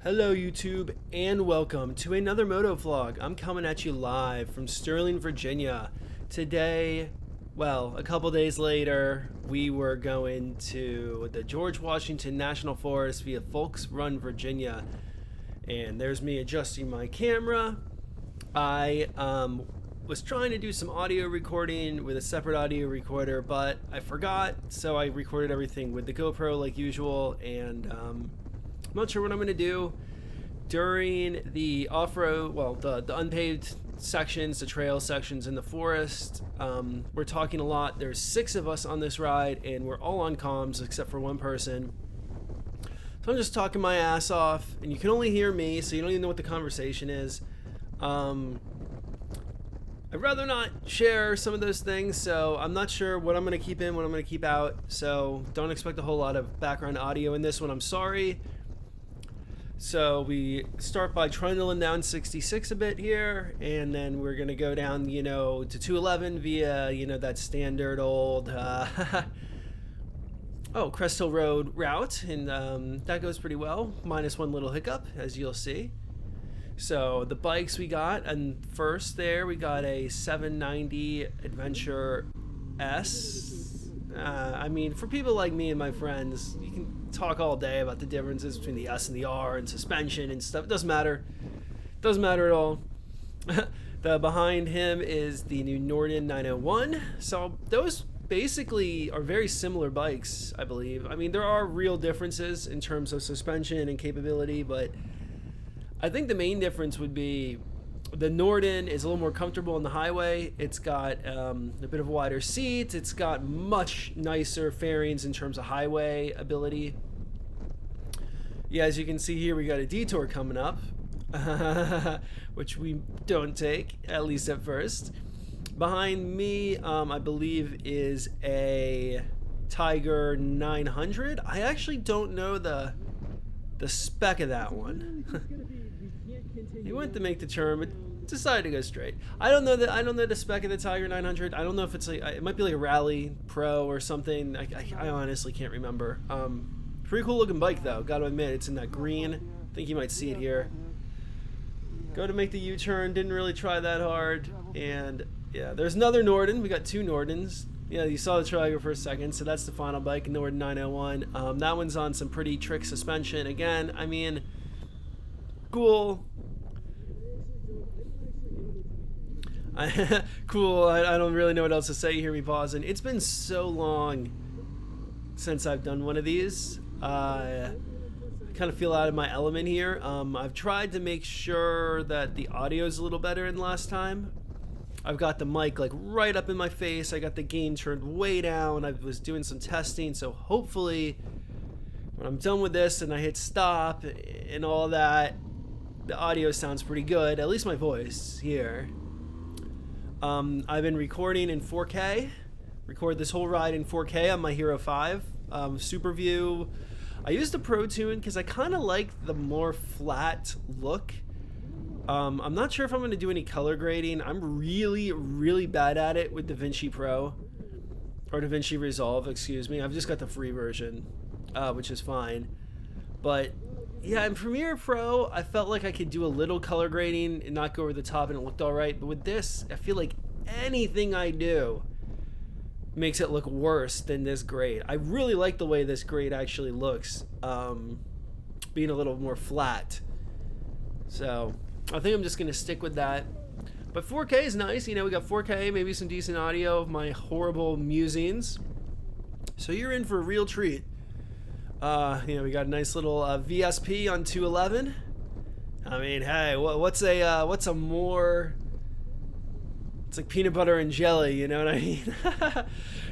Hello YouTube and welcome to another moto vlog. I'm coming at you live from Sterling, Virginia. Today, well, a couple days later, we were going to the George Washington National Forest via Folks Run, Virginia. And there's me adjusting my camera. I was trying to do some audio recording with a separate audio recorder, but I forgot, so I recorded everything with the GoPro like usual, and I'm not sure what I'm going to do during the off-road, well, the unpaved sections, the trail sections in the forest. We're talking a lot. There's 6 of us on this ride, and we're all on comms except for one person. So I'm just talking my ass off, and you can only hear me, so you don't even know what the conversation is. I'd rather not share some of those things, so I'm not sure what I'm going to keep in, what I'm going to keep out, so don't expect a whole lot of background audio in this one. I'm sorry. So we start by trundling down 66 a bit here, and then we're going to go down, to 211 via, that standard old Crest Hill Road route, and that goes pretty well, minus one little hiccup, as you'll see. So the bikes we got, and first there we got a 790 Adventure S. I mean, for people like me and my friends, you can talk all day about the differences between the S and the R and suspension and stuff. It doesn't matter. Doesn't matter at all. The behind him is the new Norden 901. So those basically are very similar bikes, I believe. I mean, there are real differences in terms of suspension and capability, but I think the main difference would be the Norden is a little more comfortable on the highway. It's got a bit of wider seats. It's got much nicer fairings in terms of highway ability. Yeah, as you can see here, we got a detour coming up, which we don't take, at least at first. Behind me, I believe, is a Tiger 900. I actually don't know the spec of that one. He went to make the turn, but decided to go straight. I don't know the spec of the Tiger 900. I don't know if it's like, it might be like a Rally Pro or something. I honestly can't remember. Pretty cool looking bike though, gotta admit. It's in that green. I think you might see it here. Go to make the U-turn, didn't really try that hard. And yeah, there's another Norden. We got 2 Nordens. Yeah, you saw the trailer for a second, so that's the final bike, Norden 901. That one's on some pretty trick suspension. Again, I mean, cool. Cool. I don't really know what else to say. You hear me pausing. It's been so long since I've done one of these. I kind of feel out of my element here. I've tried to make sure that the audio is a little better than last time. I've got the mic like right up in my face. I got the gain turned way down. I was doing some testing, so hopefully when I'm done with this and I hit stop and all that, the audio sounds pretty good, at least my voice here. I've been recording in 4K. Record this whole ride in 4K on my Hero 5 Super View. I used the Pro Tune because I kind of like the more flat look. I'm not sure if I'm going to do any color grading. I'm really, really bad at it with DaVinci Pro. Or DaVinci Resolve, excuse me. I've just got the free version, which is fine. But yeah, in Premiere Pro, I felt like I could do a little color grading and not go over the top, and it looked all right. But with this, I feel like anything I do makes it look worse than this grade. I really like the way this grade actually looks, being a little more flat. So I think I'm just going to stick with that. But 4K is nice. We got 4K, maybe some decent audio of my horrible musings. So you're in for a real treat. We got a nice little VSP on 211. I mean, hey, what's a more... It's like peanut butter and jelly, you know what I mean?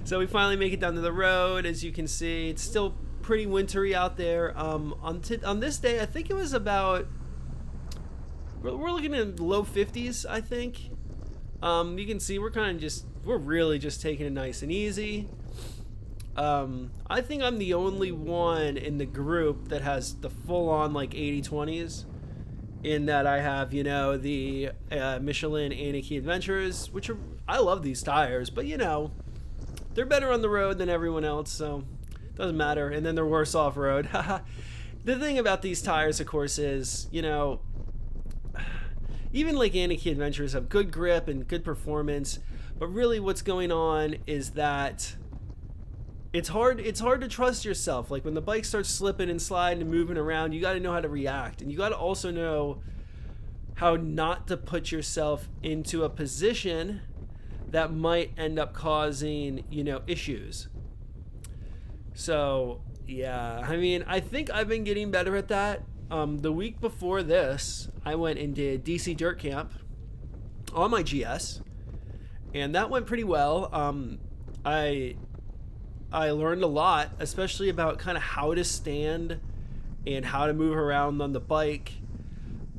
So we finally make it down to the road. As you can see, it's still pretty wintry out there. On this day, I think it was about... We're looking at low 50s, I think. You can see we're really just taking it nice and easy. I think I'm the only one in the group that has the full-on like 80/20s, in that I have, the Michelin Anarchy Adventures, which I love these tires, but they're better on the road than everyone else, so doesn't matter. And then they're worse off-road. the thing about these tires, of course, is, even like Anarchy Adventures have good grip and good performance, but really what's going on is that it's hard to trust yourself. Like when the bike starts slipping and sliding and moving around, you got to know how to react, and you got to also know how not to put yourself into a position that might end up causing, issues. So yeah, I mean, I think I've been getting better at that. The week before this, I went and did DC Dirt Camp on my GS, and that went pretty well. I learned a lot, especially about kind of how to stand and how to move around on the bike.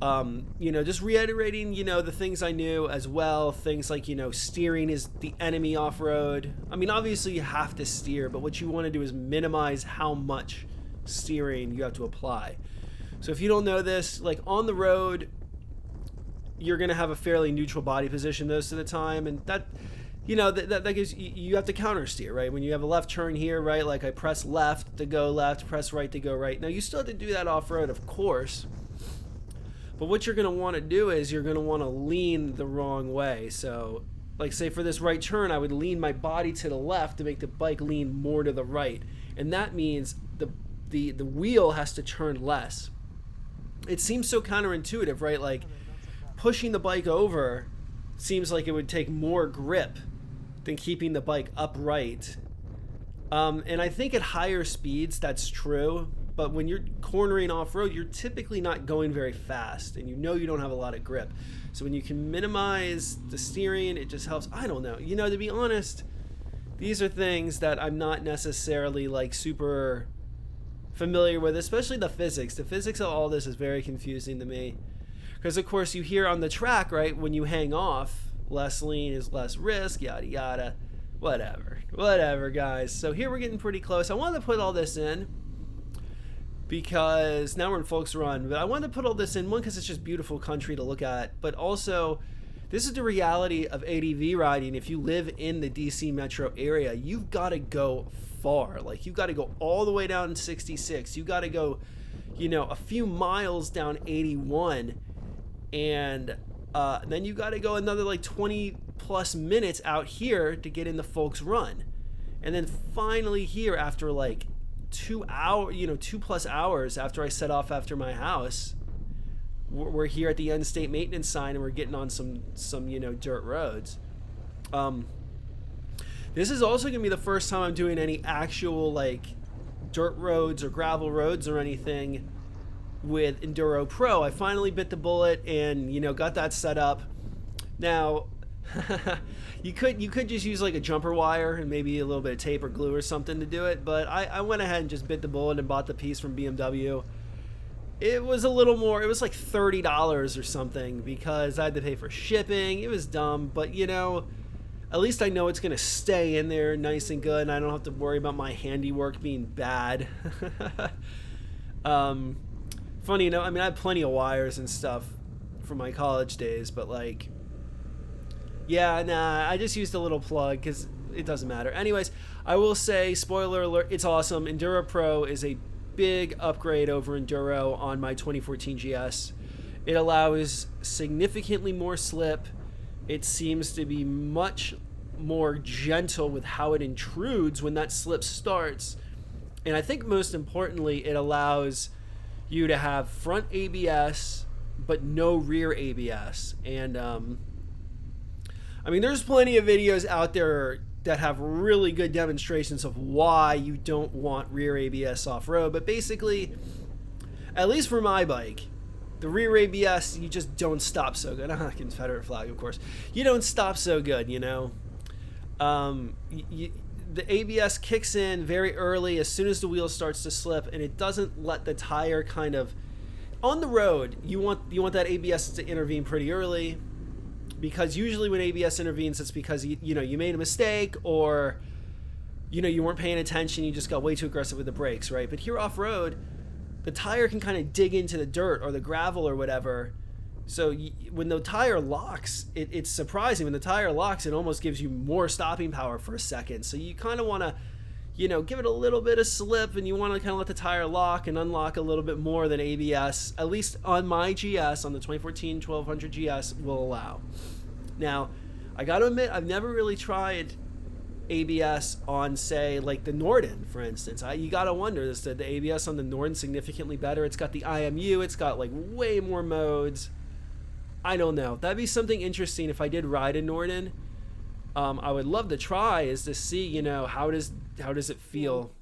Just reiterating, the things I knew as well. Things like, steering is the enemy off-road. I mean, obviously you have to steer, but what you want to do is minimize how much steering you have to apply. So if you don't know this, like on the road, you're going to have a fairly neutral body position most of the time. And that, that gives you have to counter steer, right? When you have a left turn here, right? Like I press left to go left, press right to go right. Now you still have to do that off-road, of course. But what you're going to want to do is you're going to want to lean the wrong way. So, like say for this right turn, I would lean my body to the left to make the bike lean more to the right. And that means the wheel has to turn less. It seems so counterintuitive, right? Like pushing the bike over seems like it would take more grip than keeping the bike upright. And I think at higher speeds, that's true. But when you're cornering off-road, you're typically not going very fast, and you don't have a lot of grip. So when you can minimize the steering, it just helps. I don't know. To be honest, these are things that I'm not necessarily like super familiar with, especially the physics. The physics of all this is very confusing to me. Because, of course, you hear on the track, right, when you hang off, less lean is less risk, yada, yada. Whatever, guys. So here we're getting pretty close. I wanted to put all this in because now we're in Folks Run, but I wanted to put all this in, one, because it's just beautiful country to look at, but also this is the reality of ADV riding. If you live in the DC metro area, you've got to go far. Like you've got to go all the way down 66. You got to go, a few miles down 81, and then you got to go another like 20 plus minutes out here to get in the Folks Run. And then finally here after like 2 plus hours after I set off after my house, we're here at the end state maintenance sign, and we're getting on some dirt roads. This is also gonna be the first time I'm doing any actual like dirt roads or gravel roads or anything with Enduro Pro. I finally bit the bullet and got that set up. Now you could just use like a jumper wire and maybe a little bit of tape or glue or something to do it, but I went ahead and just bit the bullet and bought the piece from BMW. It was a little more, it was like $30 or something because I had to pay for shipping. It was dumb, but at least I know it's gonna stay in there nice and good, and I don't have to worry about my handiwork being bad. Funny, I mean, I had plenty of wires and stuff from my college days, but like, yeah, nah, I just used a little plug because it doesn't matter. Anyways, I will say, spoiler alert, it's awesome. Enduro Pro is a big upgrade over Enduro on my 2014 GS. It allows significantly more slip. It seems to be much more gentle with how it intrudes when that slip starts. And I think most importantly, it allows you to have front ABS but no rear ABS. And I mean, there's plenty of videos out there that have really good demonstrations of why you don't want rear ABS off-road, but basically, at least for my bike, the rear ABS, you just don't stop so good. Confederate flag, of course. You don't stop so good, the ABS kicks in very early as soon as the wheel starts to slip, and it doesn't let the tire kind of, on the road, you want that ABS to intervene pretty early, because usually when ABS intervenes, it's because you made a mistake, or you weren't paying attention, you just got way too aggressive with the brakes, right? But here off-road, the tire can kind of dig into the dirt or the gravel or whatever. So when the tire locks, it's surprising. When the tire locks, it almost gives you more stopping power for a second. So you kind of want to, give it a little bit of slip and you want to kind of let the tire lock and unlock a little bit more than ABS, at least on my GS, on the 2014 1200 GS, will allow. Now, I got to admit, I've never really tried ABS on, say, like the Norden, for instance. You got to wonder, is the ABS on the Norden significantly better? It's got the IMU, it's got like way more modes. I don't know. That'd be something interesting if I did ride a Norden. I would love to try is to see, how does it feel.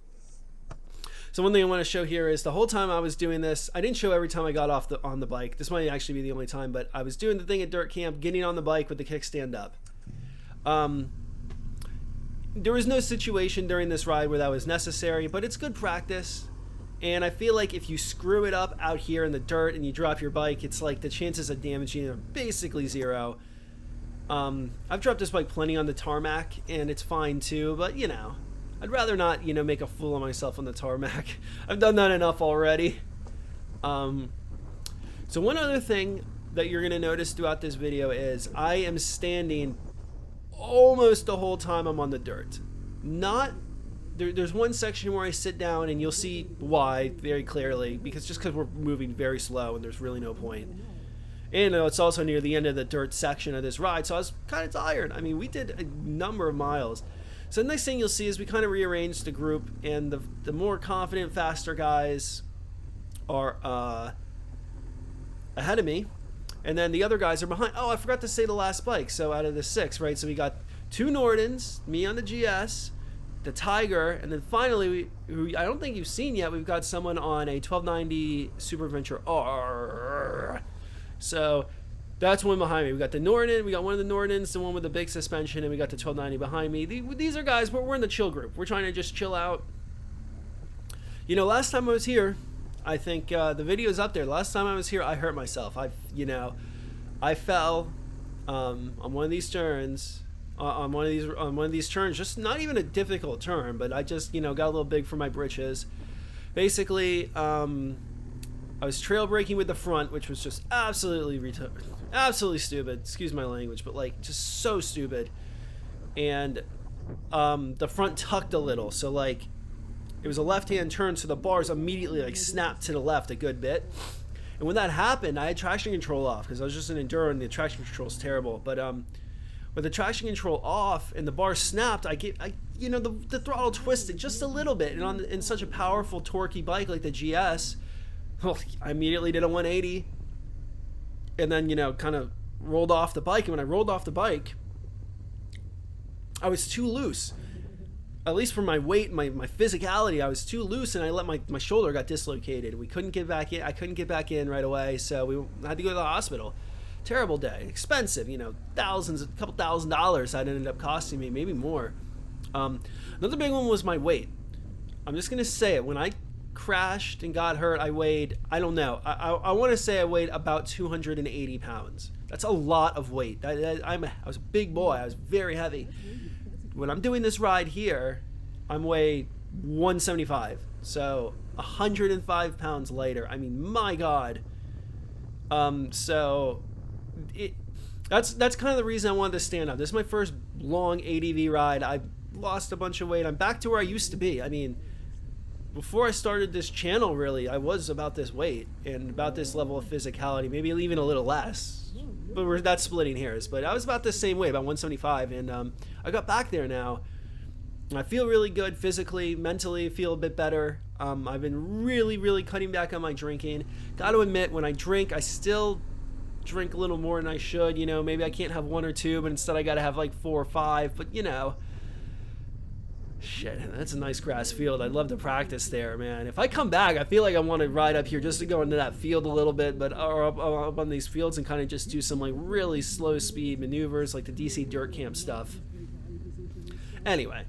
So one thing I want to show here is the whole time I was doing this, I didn't show every time I got off on the bike. This might actually be the only time, but I was doing the thing at Dirt Camp, getting on the bike with the kickstand up. There was no situation during this ride where that was necessary, but it's good practice. And I feel like if you screw it up out here in the dirt and you drop your bike, it's like the chances of damaging it are basically zero. I've dropped this bike plenty on the tarmac, and it's fine too, but I'd rather not, make a fool of myself on the tarmac. I've done that enough already. So one other thing that you're going to notice throughout this video is I am standing almost the whole time I'm on the dirt. There's one section where I sit down, and you'll see why very clearly, because we're moving very slow and there's really no point. And it's also near the end of the dirt section of this ride, so I was kind of tired. I mean, we did a number of miles. So the next thing you'll see is we kind of rearranged the group, and the more confident, faster guys are ahead of me, and then the other guys are behind. Oh, I forgot to say the last bike. So out of the 6, right? So we got 2 Nordens, me on the GS, the Tiger, and then finally, who I don't think you've seen yet, we've got someone on a 1290 Super Adventure R. So that's one behind me. We got the Norden, we got one of the Nordens, the one with the big suspension, and we got the 1290 behind me. These are guys, we're in the chill group. We're trying to just chill out. Last time I was here, I think the video's up there. Last time I was here, I hurt myself. I fell on one of these turns. On one of these turns, just not even a difficult turn, but I just got a little big for my britches. Basically, I was trail braking with the front, which was just absolutely stupid. Excuse my language, but like just so stupid. And the front tucked a little, so like it was a left-hand turn, so the bars immediately like snapped to the left a good bit. And when that happened, I had traction control off because I was just an enduro and the traction control is terrible. But with the traction control off and the bar snapped, the throttle twisted just a little bit, and in such a powerful, torquey bike like the GS. Well, I immediately did a 180 and then, kind of rolled off the bike. And when I rolled off the bike, I was too loose. At least for my weight, my physicality, I was too loose, and I let my shoulder got dislocated. We couldn't get back in. I couldn't get back in right away, so we had to go to the hospital. Terrible day. Expensive, a couple $1,000s that ended up costing me, maybe more. Another big one was my weight. I'm just going to say it. When I crashed and got hurt, I weighed, I don't know, I want to say I weighed about 280 pounds. That's a lot of weight. I was a big boy. I was very heavy. When I'm doing this ride here, I'm weighed 175, so 105 pounds lighter. I mean, my God. So that's kind of the reason I wanted to stand up. This is my first long ADV ride. I lost a bunch of weight. I'm back to where I used to be. I mean, before I started this channel, really, I was about this weight and about this level of physicality, maybe even a little less. But that's splitting hairs. But I was about the same way, about 175, and I got back there now. I feel really good physically, mentally, feel a bit better. I've been really, really cutting back on my drinking. Got to admit, when I drink, I still drink a little more than I should. Maybe I can't have 1 or 2, but instead I got to have like 4 or 5. But shit, that's a nice grass field. I'd love to practice there, man. If I come back, I feel like I want to ride up here just to go into that field a little bit, or up on these fields and kind of just do some like really slow speed maneuvers, like the DC Dirt Camp stuff. Anyway,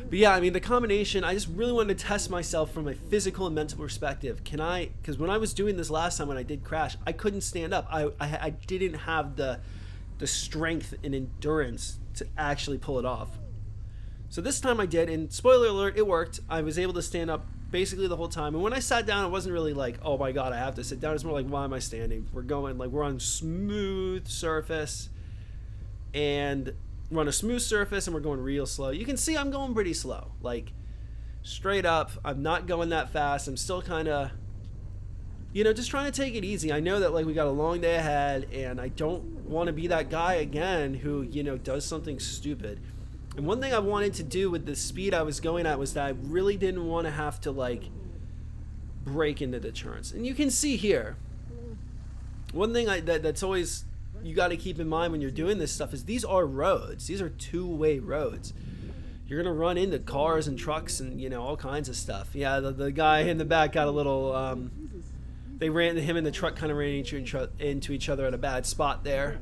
but yeah, I mean, the combination, I just really wanted to test myself from a physical and mental perspective. Because when I was doing this last time when I did crash, I couldn't stand up. I didn't have the strength and endurance to actually pull it off. So this time I did, and spoiler alert, it worked. I was able to stand up basically the whole time. And when I sat down, it wasn't really like, oh my God, I have to sit down. It's more like, why am I standing? We're on smooth surface, and we're on a smooth surface, and we're going real slow. You can see I'm going pretty slow. Like, straight up. I'm not going that fast. I'm still kind of, just trying to take it easy. I know that like we got a long day ahead, and I don't want to be that guy again who, does something stupid. And one thing I wanted to do with the speed I was going at was that I really didn't want to have to like break into the turns. And you can see here, one thing that's always you got to keep in mind when you're doing this stuff is these are roads. These are two-way roads. You're going to run into cars and trucks and, all kinds of stuff. Yeah, the guy in the back got a little, him and the truck kind of ran into each other at a bad spot there.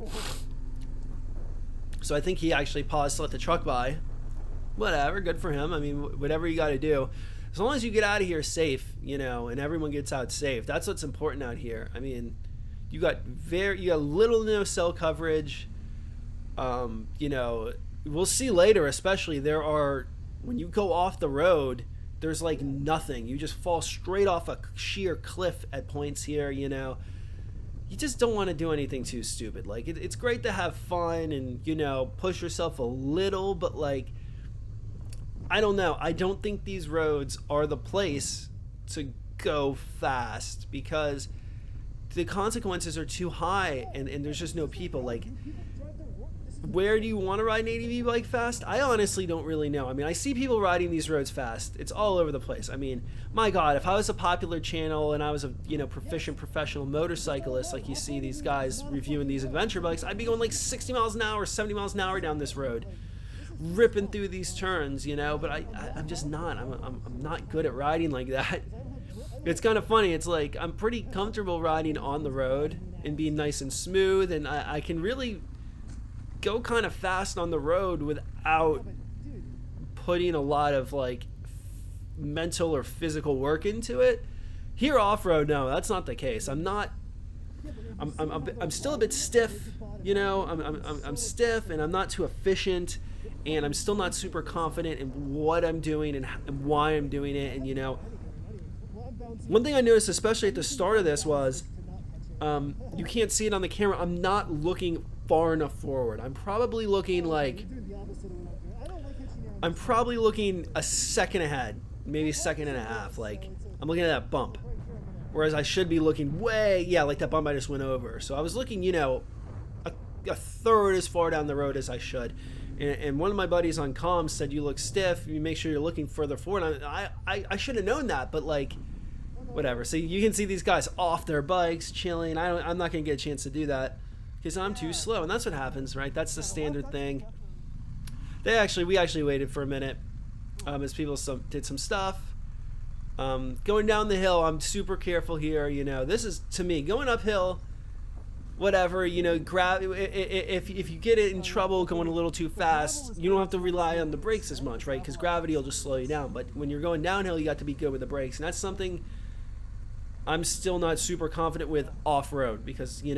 So I think he actually paused to let the truck by. Whatever, good for him. I mean, whatever you got to do. As long as you get out of here safe, and everyone gets out safe. That's what's important out here. I mean, you got little to no cell coverage. We'll see later, especially when you go off the road, there's like nothing. You just fall straight off a sheer cliff at points here, You just don't want to do anything too stupid. Like it's great to have fun and, push yourself a little, but like, I don't know. I don't think these roads are the place to go fast because the consequences are too high and there's just no people. Like, where do you want to ride an ATV bike fast? I honestly don't really know. I mean, I see people riding these roads fast. It's all over the place. I mean, my God, if I was a popular channel and I was a, proficient professional motorcyclist, like you see these guys reviewing these adventure bikes, I'd be going like 60 miles an hour, 70 miles an hour down this road, ripping through these turns, but I'm just not. I'm not good at riding like that. It's kind of funny. It's like I'm pretty comfortable riding on the road and being nice and smooth, and I can really go kind of fast on the road without putting a lot of like mental or physical work into it. Here off-road, no, that's not the case. I'm still a bit stiff, I'm stiff and I'm not too efficient, and I'm still not super confident in what I'm doing and why I'm doing it. And one thing I noticed, especially at the start of this, was you can't see it on the camera. I'm not looking far enough forward. I'm probably looking a second ahead, maybe a second and a half. Like, I'm looking at that bump, whereas I should be looking like that bump I just went over. So I was looking, a third as far down the road as I should. And one of my buddies on comms said, you look stiff, you make sure you're looking further forward. And I should have known that, but like, whatever. So you can see these guys off their bikes, chilling. I'm not going to get a chance to do that because I'm too slow. And that's what happens, right? That's the standard thing. We actually waited for a minute as people did some stuff. Going down the hill, I'm super careful here. This is, to me, going uphill, whatever, if you get it in trouble going a little too fast, you don't have to rely on the brakes as much, right? Because gravity will just slow you down. But when you're going downhill, you got to be good with the brakes. And that's something I'm still not super confident with off-road because, you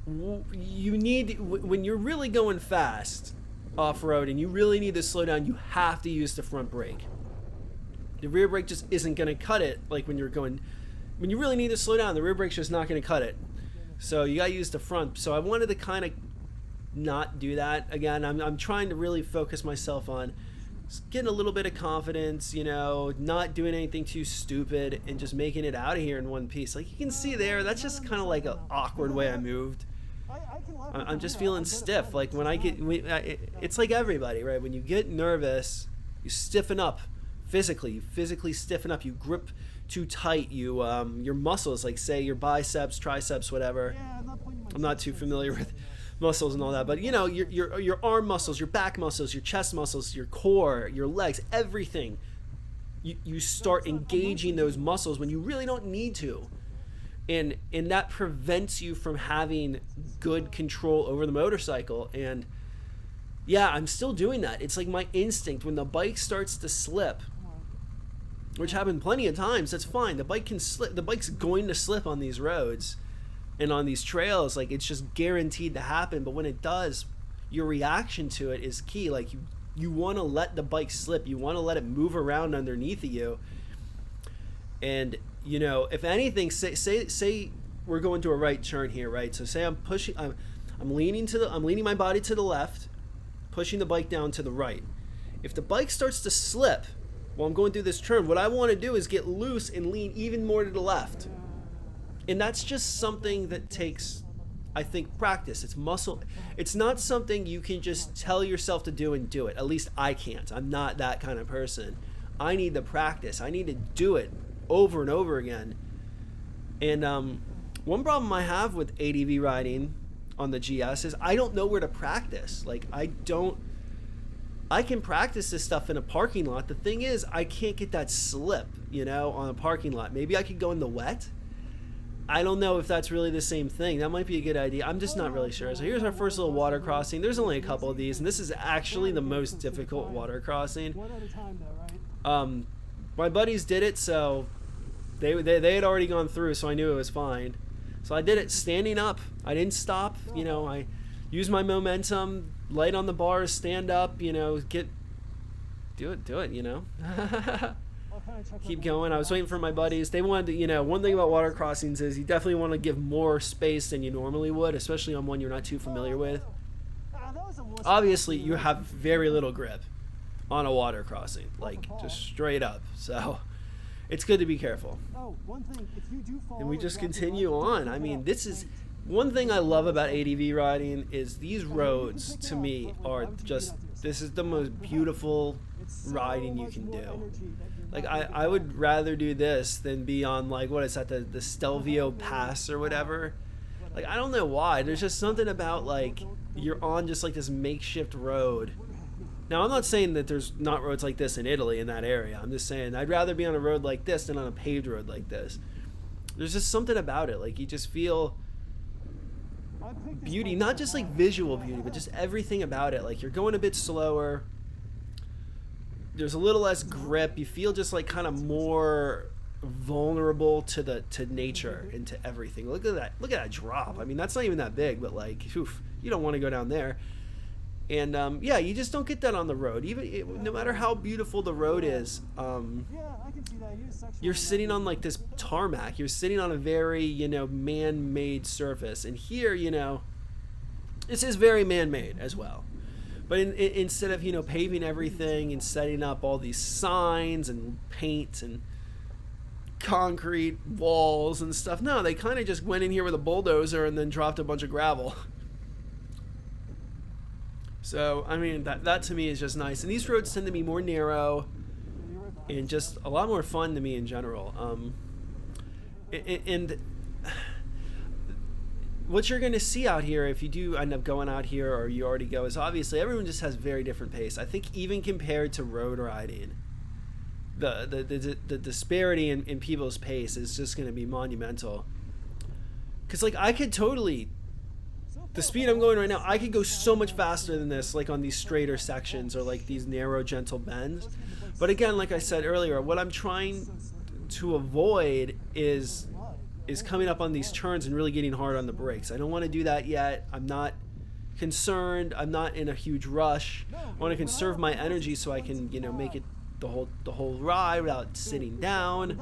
need, when you're really going fast off-road and you really need to slow down, you have to use the front brake. The rear brake just isn't going to cut it. Like when you really need to slow down, the rear brake's just not going to cut it. So you got to use the front. So I wanted to kind of not do that. Again, I'm trying to really focus myself on getting a little bit of confidence, not doing anything too stupid and just making it out of here in one piece. Like you can see there, that's just kind of like an awkward way I moved. I'm just feeling stiff. Like when it's like everybody, right? When you get nervous, you stiffen up physically. You physically stiffen up. You grip too tight. Your muscles, like say your biceps, triceps, whatever. I'm not too familiar with muscles and all that, but your arm muscles, your back muscles, your chest muscles, your core, your legs, everything. You start engaging those muscles when you really don't need to. And that prevents you from having good control over the motorcycle. And yeah, I'm still doing that. It's like my instinct when the bike starts to slip, which happened plenty of times. That's fine. The bike can slip. The bike's going to slip on these roads and on these trails. Like it's just guaranteed to happen. But when it does, your reaction to it is key. Like you want to let the bike slip. You want to let it move around underneath of you. And if anything, say we're going to a right turn here, right? So say I'm leaning my body to the left, pushing the bike down to the right. If the bike starts to slip, while I'm going through this turn. What I want to do is get loose and lean even more to the left. And that's just something that takes, I think, practice. It's muscle. It's not something you can just tell yourself to do and do it. At least I can't. I'm not that kind of person. I need the practice. I need to do it over and over again. And one problem I have with ADV riding on the GS is I don't know where to practice. Like, I can practice this stuff in a parking lot. The thing is, I can't get that slip, on a parking lot. Maybe I could go in the wet. I don't know if that's really the same thing. That might be a good idea. I'm just not really sure. So here's our first little water crossing. There's only a couple of these, and this is actually the most difficult water crossing. One at a time, though, right? My buddies did it, so they had already gone through, so I knew it was fine. So I did it standing up. I didn't stop. I used my momentum, light on the bars, stand up. Do it. Keep going. I was waiting for my buddies. They wanted to, one thing about water crossings is you definitely want to give more space than you normally would, especially on one you're not too familiar with. Obviously, you have very little grip on a water crossing, like just straight up. So it's good to be careful. And we just continue on. I mean, this is one thing I love about ADV riding is these roads to me are just, this is the most beautiful riding you can do. Like, I would rather do this than be on, like, what is that, the Stelvio Pass or whatever. Like, I don't know why. There's just something about, like, you're on just, like, this makeshift road. Now, I'm not saying that there's not roads like this in Italy, in that area. I'm just saying I'd rather be on a road like this than on a paved road like this. There's just something about it. Like, you just feel beauty, not just, like, visual beauty, but just everything about it. Like, you're going a bit slower. There's a little less grip. You feel just like kind of more vulnerable to nature and to everything. Look at that drop. I mean, that's not even that big, but like, oof, you don't want to go down there. And yeah, you just don't get that on the road. No matter how beautiful the road is, you're sitting on like this tarmac. You're sitting on a very man-made surface. And here, this is very man-made as well. But instead of, paving everything and setting up all these signs and paint and concrete walls and stuff, no, they kind of just went in here with a bulldozer and then dropped a bunch of gravel. So, I mean, that to me is just nice. And these roads tend to be more narrow and just a lot more fun to me in general. And what you're going to see out here, if you do end up going out here or you already go, is obviously everyone just has very different pace. I think even compared to road riding, the disparity in people's pace is just going to be monumental. Because, like, I could totally, the speed I'm going right now, I could go so much faster than this, like on these straighter sections or like these narrow, gentle bends. But again, like I said earlier, what I'm trying to avoid is coming up on these turns and really getting hard on the brakes. I don't want to do that yet. I'm not concerned. I'm not in a huge rush. I want to conserve my energy so I can, make it the whole ride without sitting down.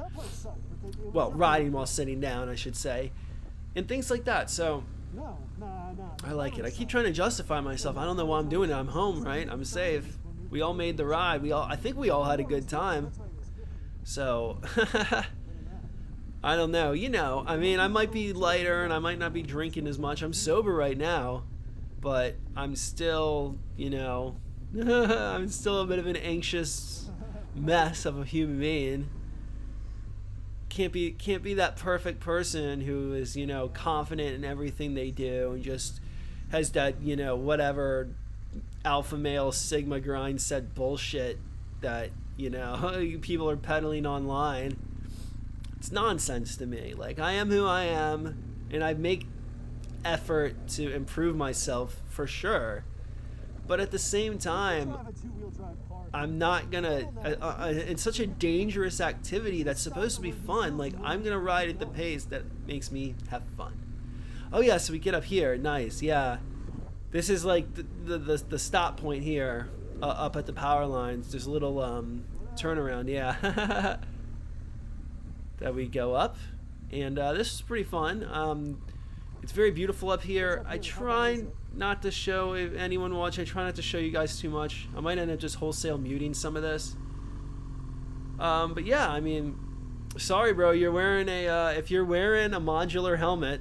Well, riding while sitting down, I should say. And things like that. So I like it. I keep trying to justify myself. I don't know why I'm doing it. I'm home, right? I'm safe. We all made the ride. I think we all had a good time. So I don't know. I mean, I might be lighter and I might not be drinking as much. I'm sober right now, but I'm still, I'm still a bit of an anxious mess of a human being. Can't be that perfect person who is, confident in everything they do and just has that, whatever alpha male sigma grind set bullshit that, people are peddling online. It's nonsense to me. Like, I am who I am, and I make effort to improve myself for sure. But at the same time, I'm not gonna, it's such a dangerous activity that's supposed to be fun. Like, I'm gonna ride at the pace that makes me have fun. Oh yeah, so we get up here. Nice, yeah. This is like the stop point here, up at the power lines. There's a little turnaround, yeah. That we go up, and this is pretty fun. It's very beautiful up here. I try not to show, if anyone watching, I try not to show you guys too much. I might end up just wholesale muting some of this. But yeah, I mean, sorry, bro. You're wearing if you're wearing a modular helmet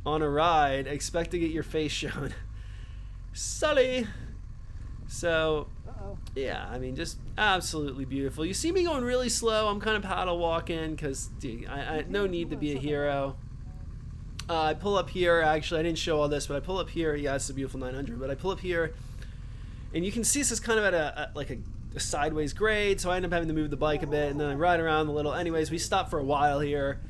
on a ride, expect to get your face shown. Sully. So, yeah, I mean, just absolutely beautiful. You see me going really slow. I'm kind of paddle walking because I no need to be a hero. I pull up here. Actually, I didn't show all this, but I pull up here. Yeah, it's a beautiful 900. But I pull up here, and you can see this is kind of at a sideways grade. So I end up having to move the bike a bit, and then I ride around a little. Anyways, we stop for a while here,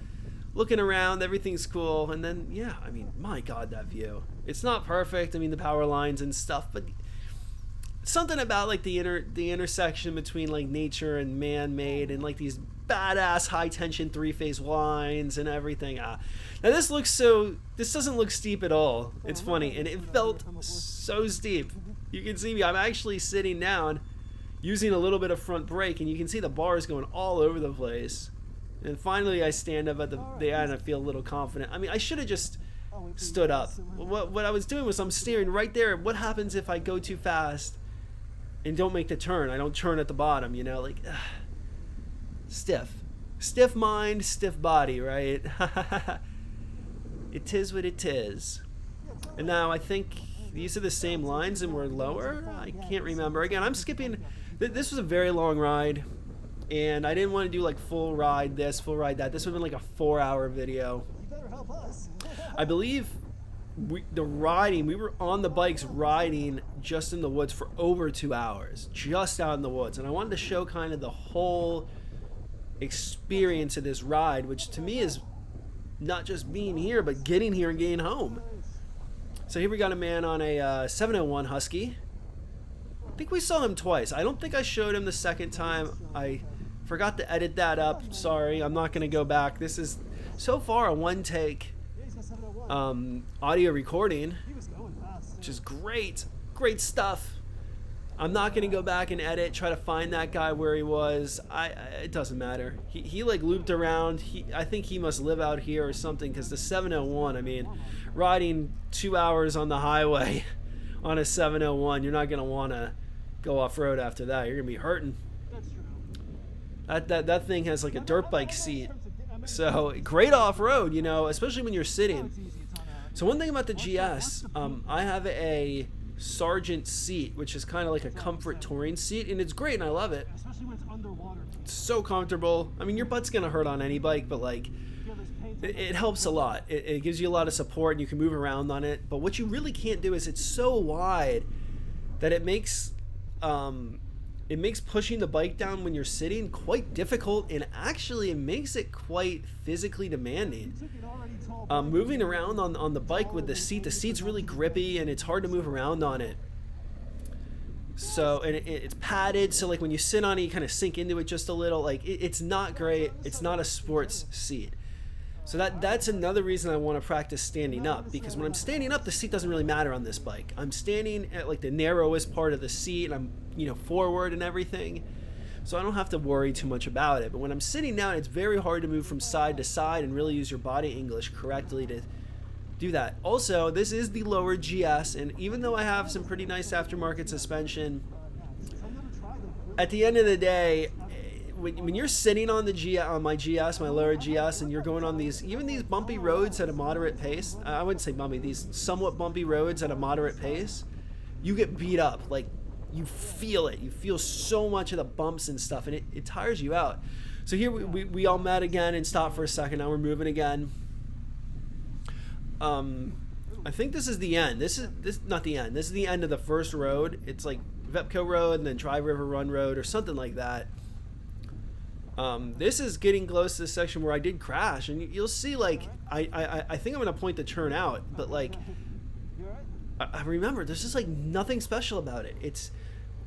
looking around. Everything's cool, and then yeah, I mean, my God, that view. It's not perfect. I mean, the power lines and stuff, but something about like the intersection between like nature and man-made and like these badass high tension 3-phase lines and everything. Now this doesn't look steep at all. It's funny, and it felt so steep. You can see me. I'm actually sitting down using a little bit of front brake, and you can see the bars going all over the place. And finally I stand up at the end and I feel a little confident. I mean, I should have just stood up. What I was doing was I'm steering right there. What happens if I go too fast and don't make the turn? I don't turn at the bottom, you know, like stiff mind, stiff body, right? It tis what it is. And now I think these are the same lines and we're lower. I can't remember. Again, I'm skipping. This was a very long ride, and I didn't want to do like full ride this, full ride that. This would have been like a 4-hour video. You better help us. I believe we were on the bikes riding just in the woods for over 2 hours, just out in the woods. And I wanted to show kind of the whole experience of this ride, which to me is not just being here, but getting here and getting home. So here we got a man on a 701 Husky. I think we saw him twice. I don't think I showed him the second time. I forgot to edit that up. Sorry, I'm not going to go back. This is so far a one-take audio recording, which is great stuff. I'm not gonna go back and edit, try to find that guy where he was. It doesn't matter. He like looped around. I think he must live out here or something, because the 701, I mean, riding 2 hours on the highway on a 701, you're not gonna want to go off-road after that. You're gonna be hurting. That thing has like a dirt bike seat. So great off-road, you know, especially when you're sitting. So one thing about the GS, I have a Sergeant seat, which is kind of like a comfort touring seat, and it's great and I love it. Especially when it's underwater. It's so comfortable. I mean, your butt's gonna hurt on any bike, but like it helps a lot. It gives you a lot of support and you can move around on it. But what you really can't do is it's so wide that it makes pushing the bike down when you're sitting quite difficult, and actually it makes it quite physically demanding. Moving around on the bike with the seat's really grippy and it's hard to move around on it. So, and it's padded, so like when you sit on it, you kind of sink into it just a little. Like it's not great. It's not a sports seat. So that's another reason I want to practice standing up, because when I'm standing up, the seat doesn't really matter on this bike. I'm standing at like the narrowest part of the seat, and I'm, you know, forward and everything. So I don't have to worry too much about it. But when I'm sitting down, it's very hard to move from side to side and really use your body English correctly to do that. Also, this is the lower GS, and even though I have some pretty nice aftermarket suspension, at the end of the day, when you're sitting on my GS, my lower GS, and you're going on these bumpy roads at a moderate pace, I wouldn't say bumpy, these somewhat bumpy roads at a moderate pace, you get beat up. Like, you feel it. You feel so much of the bumps and stuff, and it tires you out. So here we all met again and stopped for a second. Now we're moving again. I think this is the end. This not the end. This is the end of the first road. It's like Vepco Road and then Dry River Run Road or something like that. This is getting close to the section where I did crash, and you'll see, like, I think I'm going to point the turn out, but like, I remember there's just like nothing special about it.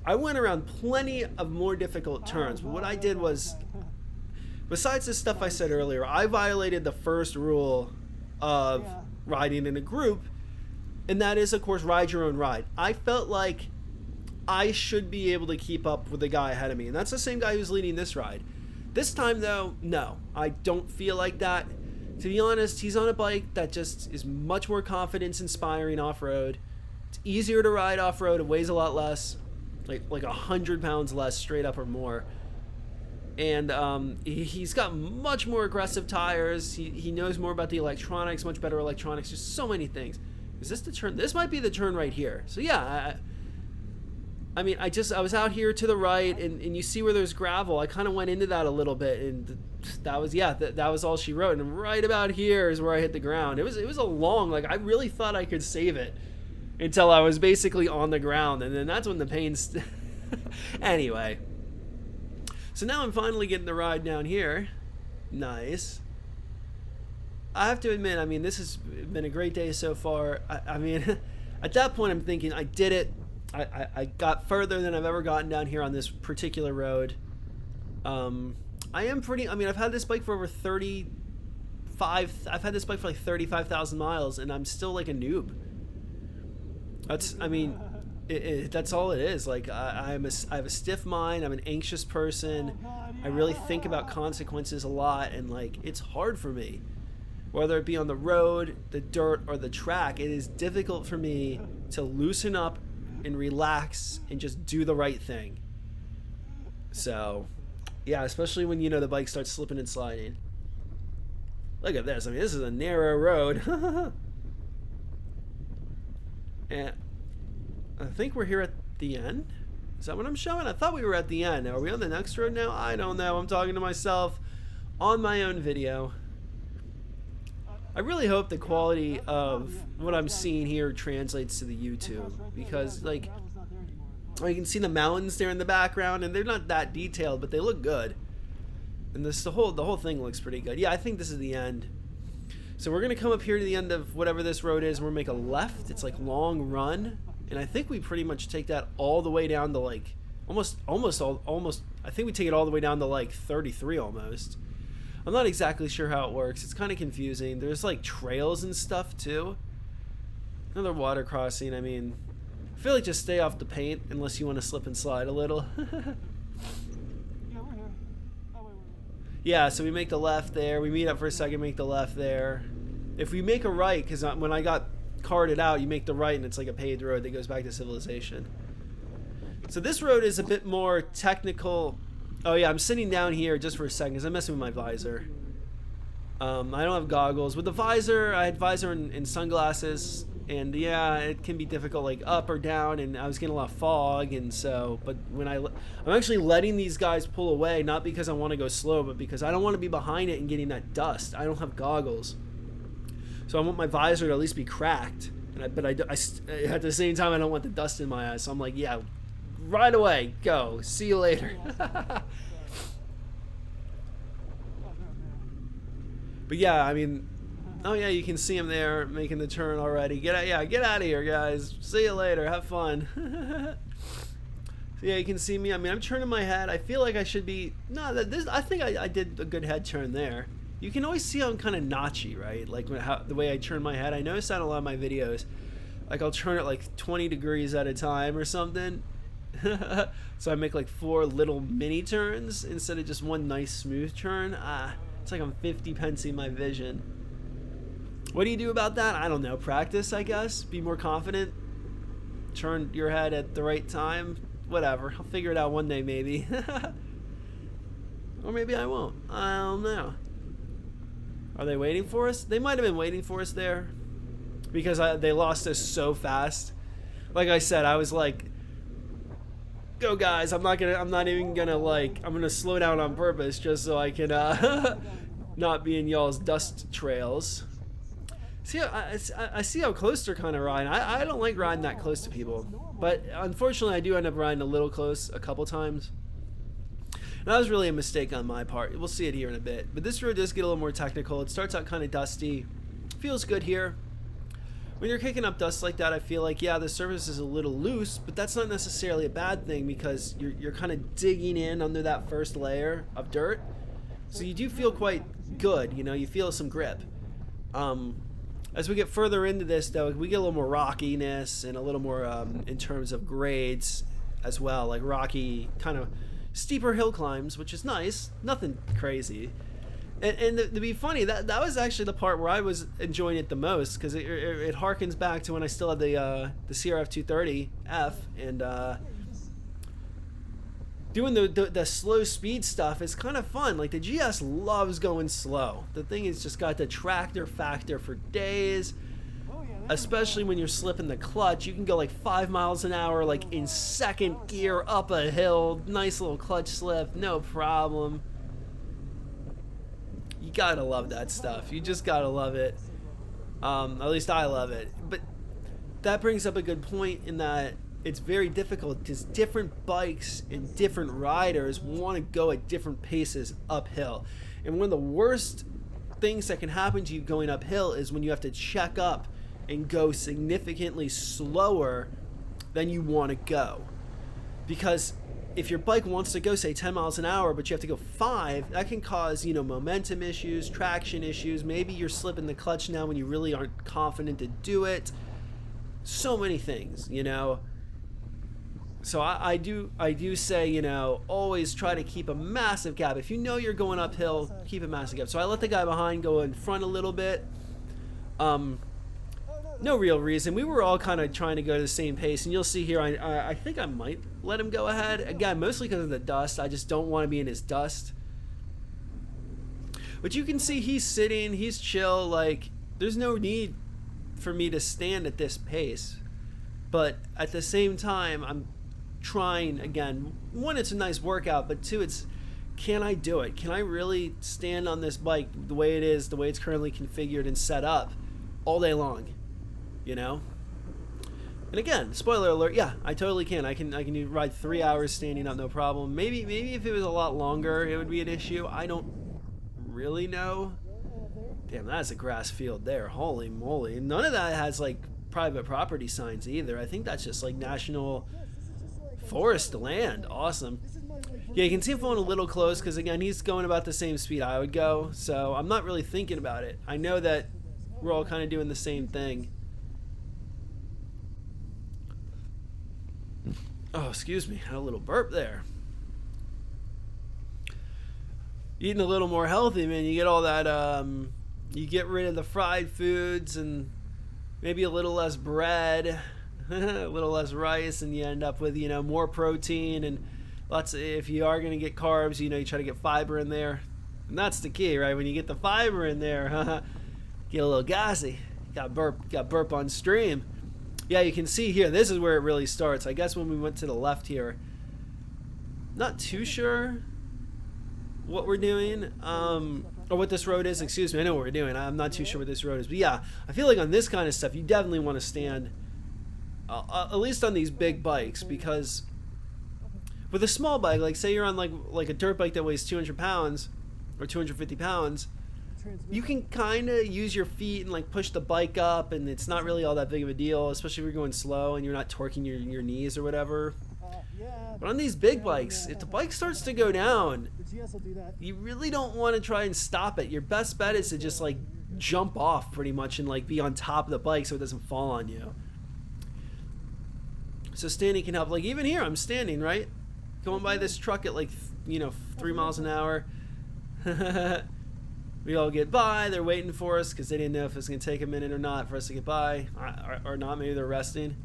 I went around plenty of more difficult turns, but what I did was, besides the stuff I said earlier, I violated the first rule of riding in a group, and that is, of course, ride your own ride. I felt like I should be able to keep up with the guy ahead of me, and that's the same guy who's leading this ride. This time, though, no, I don't feel like that. To be honest, he's on a bike that just is much more confidence-inspiring off-road. It's easier to ride off-road. It weighs a lot less, like 100 pounds less straight up or more. and he's got much more aggressive tires. He knows more about the electronics, much better electronics, just so many things. Is this the turn? This might be the turn right here. So yeah, I mean, I was out here to the right, and you see where there's gravel. I kind of went into that a little bit, and that was, yeah, that was all she wrote. And right about here is where I hit the ground. It was a long, like, I really thought I could save it until I was basically on the ground, and then that's when the pain anyway. So now I'm finally getting the ride down here. Nice. I have to admit, I mean, this has been a great day so far. I mean, at that point I'm thinking, I did it. I got further than I've ever gotten down here on this particular road. I am pretty, I mean, I've had this bike for over 35, I've had this bike for like 35,000 miles, and I'm still like a noob. That's, I mean, that's all it is. Like, I have a stiff mind, I'm an anxious person, I really think about consequences a lot, and like, it's hard for me. Whether it be on the road, the dirt, or the track, it is difficult for me to loosen up and relax and just do the right thing. So, yeah, especially when, you know, the bike starts slipping and sliding. Look at this. I mean, this is a narrow road. And I think we're here at the end. Is that what I'm showing? I thought we were at the end. Are we on the next road now? I don't know. I'm talking to myself on my own video. I really hope the quality of what I'm seeing here translates to the YouTube, because like I can see the mountains there in the background, and they're not that detailed, but they look good. And the whole thing looks pretty good. Yeah, I think this is the end. So we're gonna come up here to the end of whatever this road is, and we'll make a left. It's like Long Run, and I think we pretty much take that all the way down to like almost. I think we take it all the way down to like 33 almost. I'm not exactly sure how it works. It's kind of confusing. There's like trails and stuff too. Another water crossing. I mean, I feel like just stay off the paint unless you want to slip and slide a little. Yeah, we're here. Oh, wait. Yeah, so we make the left there. We meet up for a second, make the left there. If we make a right, because when I got carted out, you make the right and it's like a paved road that goes back to civilization. So this road is a bit more technical. Oh yeah, I'm sitting down here just for a second because I'm messing with my visor. I don't have goggles. With the visor, I had visor and sunglasses, and yeah, it can be difficult, like up or down, and I was getting a lot of fog, and so, but when I'm actually letting these guys pull away, not because I want to go slow, but because I don't want to be behind it and getting that dust. I don't have goggles. So I want my visor to at least be cracked, but at the same time, I don't want the dust in my eyes, so I'm like, yeah, right away, go, see you later. But yeah, I mean, oh yeah, you can see him there making the turn already. Get out of here, guys. See you later. Have fun. So yeah, you can see me. I mean, I'm turning my head. I feel like I should be. No, I think I did a good head turn there. You can always see I'm kind of notchy, right? Like the way I turn my head. I notice that in a lot of my videos. Like I'll turn it like 20 degrees at a time or something. So I make like 4 little mini turns instead of just one nice smooth turn. It's like I'm 50 pensing my vision. What do you do about that? I don't know. Practice, I guess. Be more confident. Turn your head at the right time. Whatever. I'll figure it out one day, maybe. Or maybe I won't. I don't know. Are they waiting for us? They might have been waiting for us there, because they lost us so fast. Like I said, I was like, go guys, I'm not even gonna I'm gonna slow down on purpose just so I can not be in y'all's dust trails. See, I see how close they're kind of riding. I don't like riding that close to people, but unfortunately I do end up riding a little close a couple times. And that was really a mistake on my part. We'll see it here in a bit. But this road does get a little more technical. It starts out kind of dusty. Feels good here. When you're kicking up dust like that, I feel like, yeah, the surface is a little loose, but that's not necessarily a bad thing, because you're kind of digging in under that first layer of dirt. So you do feel quite good, you know, you feel some grip. As we get further into this, though, we get a little more rockiness and a little more in terms of grades as well, like rocky, kind of steeper hill climbs, which is nice, nothing crazy. And to be funny, that was actually the part where I was enjoying it the most, because it harkens back to when I still had the CRF 230F, and doing the slow speed stuff is kind of fun. Like the GS loves going slow. The thing is just got the tractor factor for days. Oh, yeah, Especially when you're slipping the clutch, you can go like 5 miles an hour, like in second gear up a hill. Nice little clutch slip, no problem. You gotta love that stuff. You just gotta love it. At least I love it. But that brings up a good point in that it's very difficult because different bikes and different riders want to go at different paces uphill. And one of the worst things that can happen to you going uphill is when you have to check up and go significantly slower than you want to go. Because if your bike wants to go, say, 10 miles an hour, but you have to go 5, that can cause, momentum issues, traction issues. Maybe you're slipping the clutch now when you really aren't confident to do it. So many things, So I do say, always try to keep a massive gap. If you know you're going uphill, keep a massive gap. So I let the guy behind go in front a little bit. No real reason. We were all kind of trying to go to the same pace, and you'll see here, I think I might let him go ahead. Again, mostly because of the dust. I just don't want to be in his dust. But you can see he's sitting, he's chill, like, there's no need for me to stand at this pace. But at the same time, I'm trying, again, one, it's a nice workout, but two, it's, can I do it? Can I really stand on this bike the way it is, the way it's currently configured and set up all day long? And again, spoiler alert, yeah, I totally can. I can ride 3 hours standing up, no problem. Maybe if it was a lot longer, it would be an issue. I don't really know. Damn, that's a grass field there. Holy moly. None of that has, like, private property signs either. I think that's just, like, national forest land. Awesome. Yeah, you can see him going a little close because, again, he's going about the same speed I would go. So I'm not really thinking about it. I know that we're all kind of doing the same thing. Oh, excuse me. Had a little burp there. Eating a little more healthy, man. You get all that, you get rid of the fried foods and maybe a little less bread, a little less rice, and you end up with, more protein and lots of, if you are going to get carbs, you try to get fiber in there. And that's the key, right? When you get the fiber in there, get a little gassy. Got burp on stream. Yeah, you can see here, this is where it really starts. I guess when we went to the left here, not too sure what we're doing, or what this road is. Excuse me, I know what we're doing. I'm not too sure what this road is. But yeah, I feel like on this kind of stuff, you definitely want to stand, at least on these big bikes, because with a small bike, like say you're on like a dirt bike that weighs 200 pounds or 250 pounds, you can kind of use your feet and like push the bike up, and it's not really all that big of a deal, especially if you're going slow and you're not torquing your knees or whatever. But on these big bikes, if the bike starts to go down, you really don't want to try and stop it. Your best bet is to just like jump off pretty much and like be on top of the bike so it doesn't fall on you. So standing can help. Like even here, I'm standing, right? Going by this truck at like, 3 miles an hour. We all get by. They're waiting for us because they didn't know if it's going to take a minute or not for us to get by. Or not. Maybe they're resting.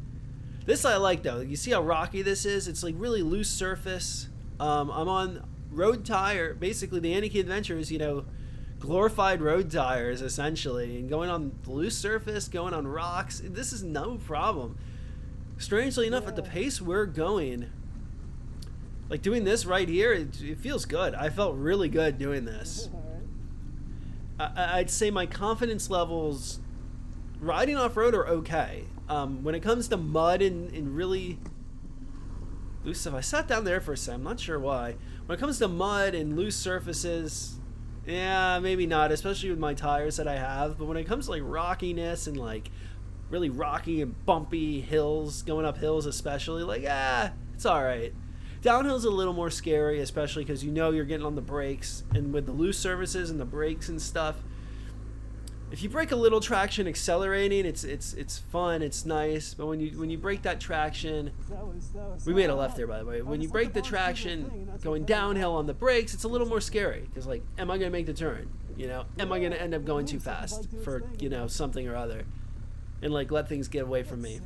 This I like, though. You see how rocky this is? It's like really loose surface. I'm on road tire. Basically, the Aniki Adventure is, glorified road tires, essentially. And going on loose surface, going on rocks, this is no problem. Strangely enough, at the pace we're going, like doing this right here, it feels good. I felt really good doing this. I'd say my confidence levels riding off-road are okay. When it comes to mud and really loose stuff, I sat down there for a second. I'm not sure why. When it comes to mud and loose surfaces, yeah, maybe not, especially with my tires that I have. But when it comes to like rockiness and like really rocky and bumpy hills, going up hills especially, like, it's all right. Downhill's a little more scary, especially because you're getting on the brakes, and with the loose surfaces and the brakes and stuff, if you break a little traction accelerating, it's fun, it's nice. But when you break that traction, we made a left there, by the way. When you break the traction going downhill on the brakes, it's a little more scary because like, am I gonna make the turn? Am I gonna end up going too fast for something or other, and like let things get away from me?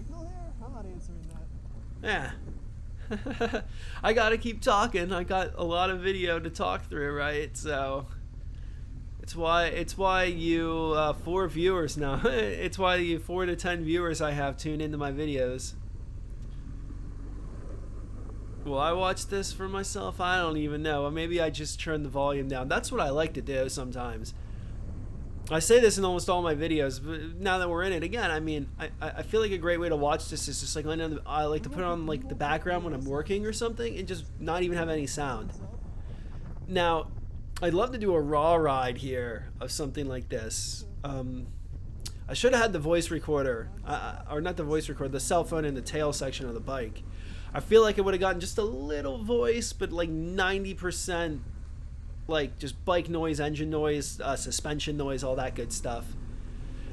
Yeah. I gotta keep talking. I got a lot of video to talk through, right? So it's why you 4 viewers now. It's why you 4 to 10 viewers I have tune into my videos. Will I watch this for myself? I don't even know. Maybe I just turn the volume down. That's what I like to do sometimes. I say this in almost all my videos, but now that we're in it again, I mean, I feel like a great way to watch this is just like I like to put on like the background when I'm working or something and just not even have any sound. Now, I'd love to do a raw ride here of something like this. I should have had the voice recorder, or not the voice recorder, the cell phone in the tail section of the bike. I feel like it would have gotten just a little voice, but like 90% like just bike noise, engine noise, suspension noise, all that good stuff.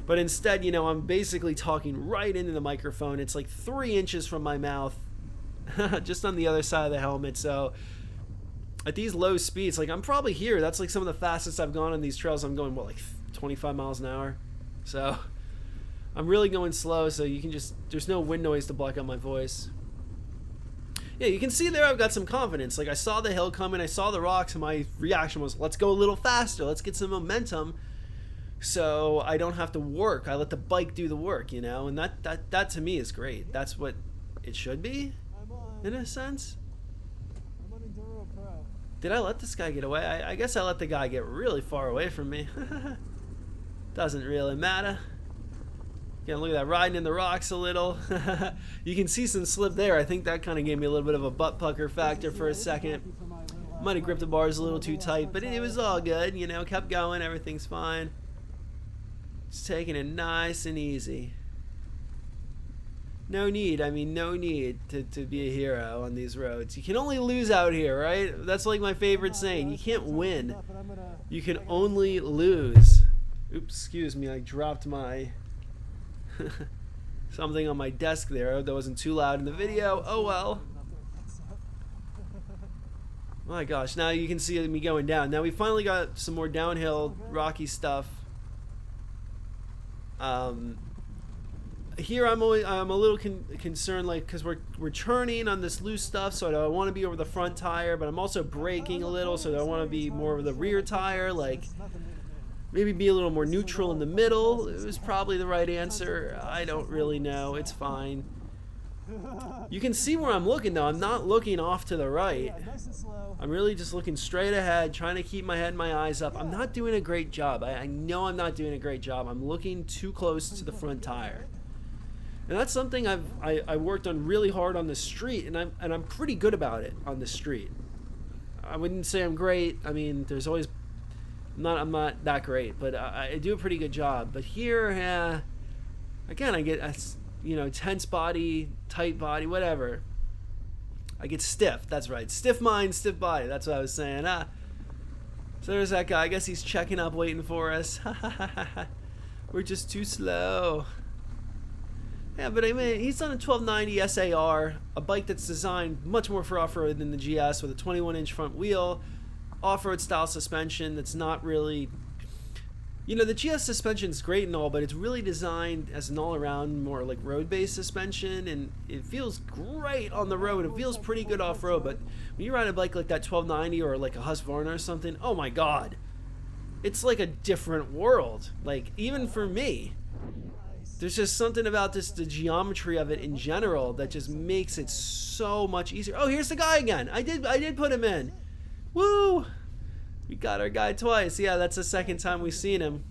But instead, you know, I'm basically talking right into the microphone. It's like 3 inches from my mouth, just on the other side of the helmet. So at these low speeds, like I'm probably here. That's like some of the fastest I've gone on these trails. I'm going, what, like 25 miles an hour? So I'm really going slow, so you can just, there's no wind noise to block out my voice. Yeah, you can see there I've got some confidence. Like I saw the hill coming, I saw the rocks, and my reaction was, let's go a little faster, let's get some momentum so I don't have to work. I let the bike do the work, you know, and that to me is great. That's what it should be, in a sense. I'm on Enduro Pro. Did I let this guy get away? I guess I let the guy get really far away from me. Doesn't really matter. Again, look at that, riding in the rocks a little. You can see some slip there. I think that kind of gave me a little bit of a butt pucker factor for a second. Might have gripped the bars a little too tight, but it was all good, you know, kept going, everything's fine. Just taking it nice and easy. No need to be a hero on these roads. You can only lose out here, right? That's like my favorite saying. You can't win. You can only lose. Oops, excuse me, I dropped my something on my desk there. That wasn't too loud in the video. Oh well. My gosh, now you can see me going down. Now we finally got some more downhill rocky stuff. Here I'm a little concerned, like, because we're churning on this loose stuff, so I want to be over the front tire, but I'm also braking a little, so I want to be more over the rear tire, like maybe be a little more neutral in the middle. It was probably the right answer. I don't really know. It's fine. You can see where I'm looking though. I'm not looking off to the right. I'm really just looking straight ahead, trying to keep my head and my eyes up. I'm not doing a great job. I know I'm not doing a great job. I'm looking too close to the front tire. And that's something I worked on really hard on the street, and I'm pretty good about it on the street. I wouldn't say I'm great. I mean, there's always I'm not that great, but I do a pretty good job. But here, again, I get tense body, tight body, whatever. I get stiff. That's right, stiff mind, stiff body. That's what I was saying. So there's that guy. I guess he's checking up, waiting for us. We're just too slow. Yeah, but I mean, he's on a 1290 SAR, a bike that's designed much more for off-road than the GS, with a 21-inch front wheel, off-road style suspension that's not really, you know, the GS suspension's great and all, but it's really designed as an all-around more like road-based suspension, and it feels great on the road. It feels pretty good off-road, but when you ride a bike like that 1290 or like a Husqvarna or something, oh my god, it's like a different world. Like, even for me, there's just something about the geometry of it in general that just makes it so much easier. Oh, here's the guy again. I did put him in. Woo! We got our guy twice. Yeah, that's the second time we've seen him.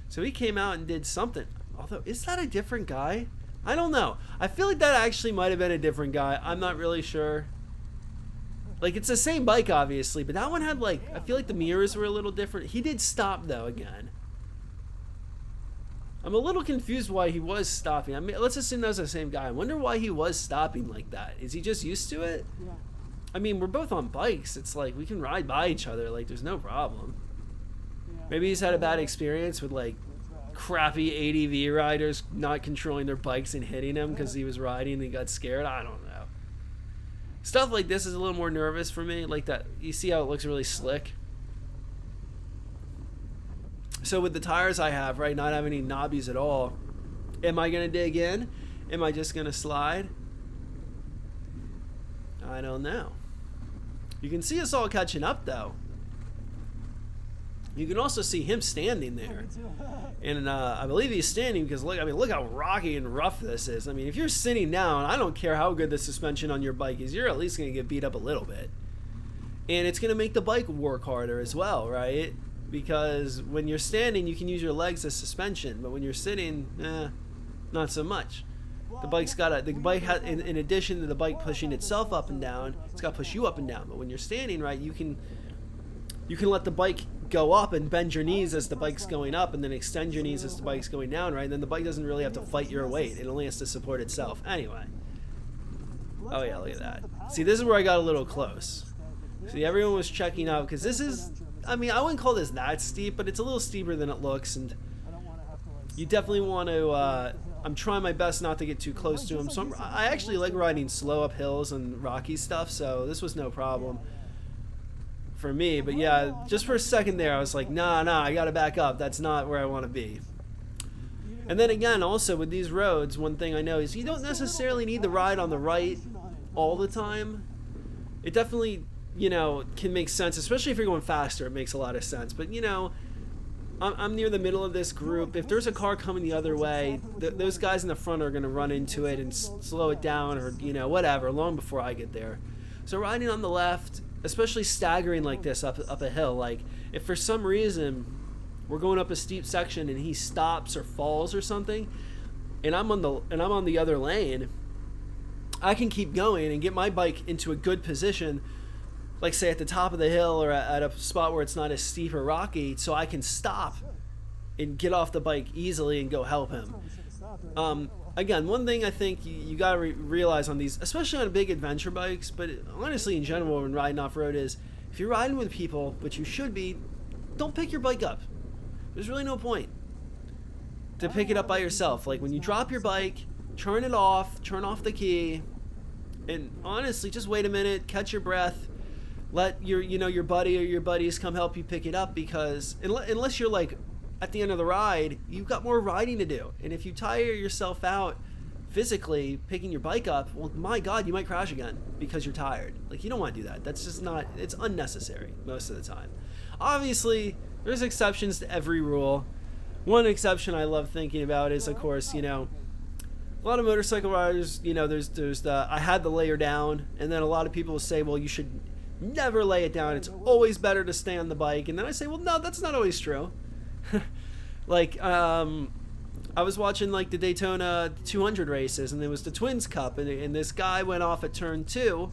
So he came out and did something. Although, is that a different guy? I don't know. I feel like that actually might have been a different guy. I'm not really sure. Like, it's the same bike, obviously, but that one had, like, I feel like the mirrors were a little different. He did stop, though, again. I'm a little confused why he was stopping. I mean, let's assume that was the same guy. I wonder why he was stopping like that. Is he just used to it? Yeah. I mean, we're both on bikes. It's like we can ride by each other. Like, there's no problem. Maybe he's had a bad experience with, like, crappy ADV riders not controlling their bikes and hitting him because he was riding and he got scared. I don't know. Stuff like this is a little more nervous for me. Like that. You see how it looks really slick? So with the tires I have, right, not having any knobbies at all, am I going to dig in? Am I just going to slide? I don't know. You can see us all catching up, though. You can also see him standing there. And I believe he's standing because look how rocky and rough this is. I mean, if you're sitting down, I don't care how good the suspension on your bike is, you're at least going to get beat up a little bit. And it's going to make the bike work harder as well, right? Because when you're standing, you can use your legs as suspension, but when you're sitting, not so much. The bike has, in addition to the bike pushing itself up and down, it's got to push you up and down. But when you're standing, right, you can let the bike go up and bend your knees as the bike's going up, and then extend your knees as the bike's going down, right? And then the bike doesn't really have to fight your weight; it only has to support itself. Anyway. Oh yeah, look at that. See, this is where I got a little close. See, everyone was checking out because this is, I mean, I wouldn't call this that steep, but it's a little steeper than it looks, and you definitely want to. I'm trying my best not to get too close to him. So I actually like riding slow up hills and rocky stuff, so this was no problem for me. But yeah, just for a second there, I was like, nah, I gotta back up. That's not where I want to be. And then again, also with these roads, one thing I know is you don't necessarily need to ride on the right all the time. It definitely, can make sense, especially if you're going faster. It makes a lot of sense. But I'm near the middle of this group. If there's a car coming the other way, those guys in the front are going to run into it and slow it down, or whatever, long before I get there. So riding on the left, especially staggering like this up a hill, like if for some reason we're going up a steep section and he stops or falls or something, and I'm on the other lane, I can keep going and get my bike into a good position, like say at the top of the hill or at a spot where it's not as steep or rocky, so I can stop and get off the bike easily and go help him. Again, one thing I think you gotta realize on these, especially on big adventure bikes, but honestly in general when riding off-road, is if you're riding with people, which you should be, don't pick your bike up. There's really no point to pick it up by yourself. Like when you drop your bike, turn it off, turn off the key, and honestly just wait a minute, catch your breath. Let your buddy or your buddies come help you pick it up, because unless you're like at the end of the ride, you've got more riding to do. And if you tire yourself out physically picking your bike up, well, my God, you might crash again because you're tired. Like, you don't want to do that. That's just not, it's unnecessary most of the time. Obviously, there's exceptions to every rule. One exception I love thinking about is, of course, a lot of motorcycle riders, there's the, I had the layer down, and then a lot of people will say, well, you should never lay it down. It's always better to stay on the bike. And then I say, well, no, that's not always true. Like, I was watching like the Daytona 200 races, and there was the Twins Cup, and this guy went off at turn 2,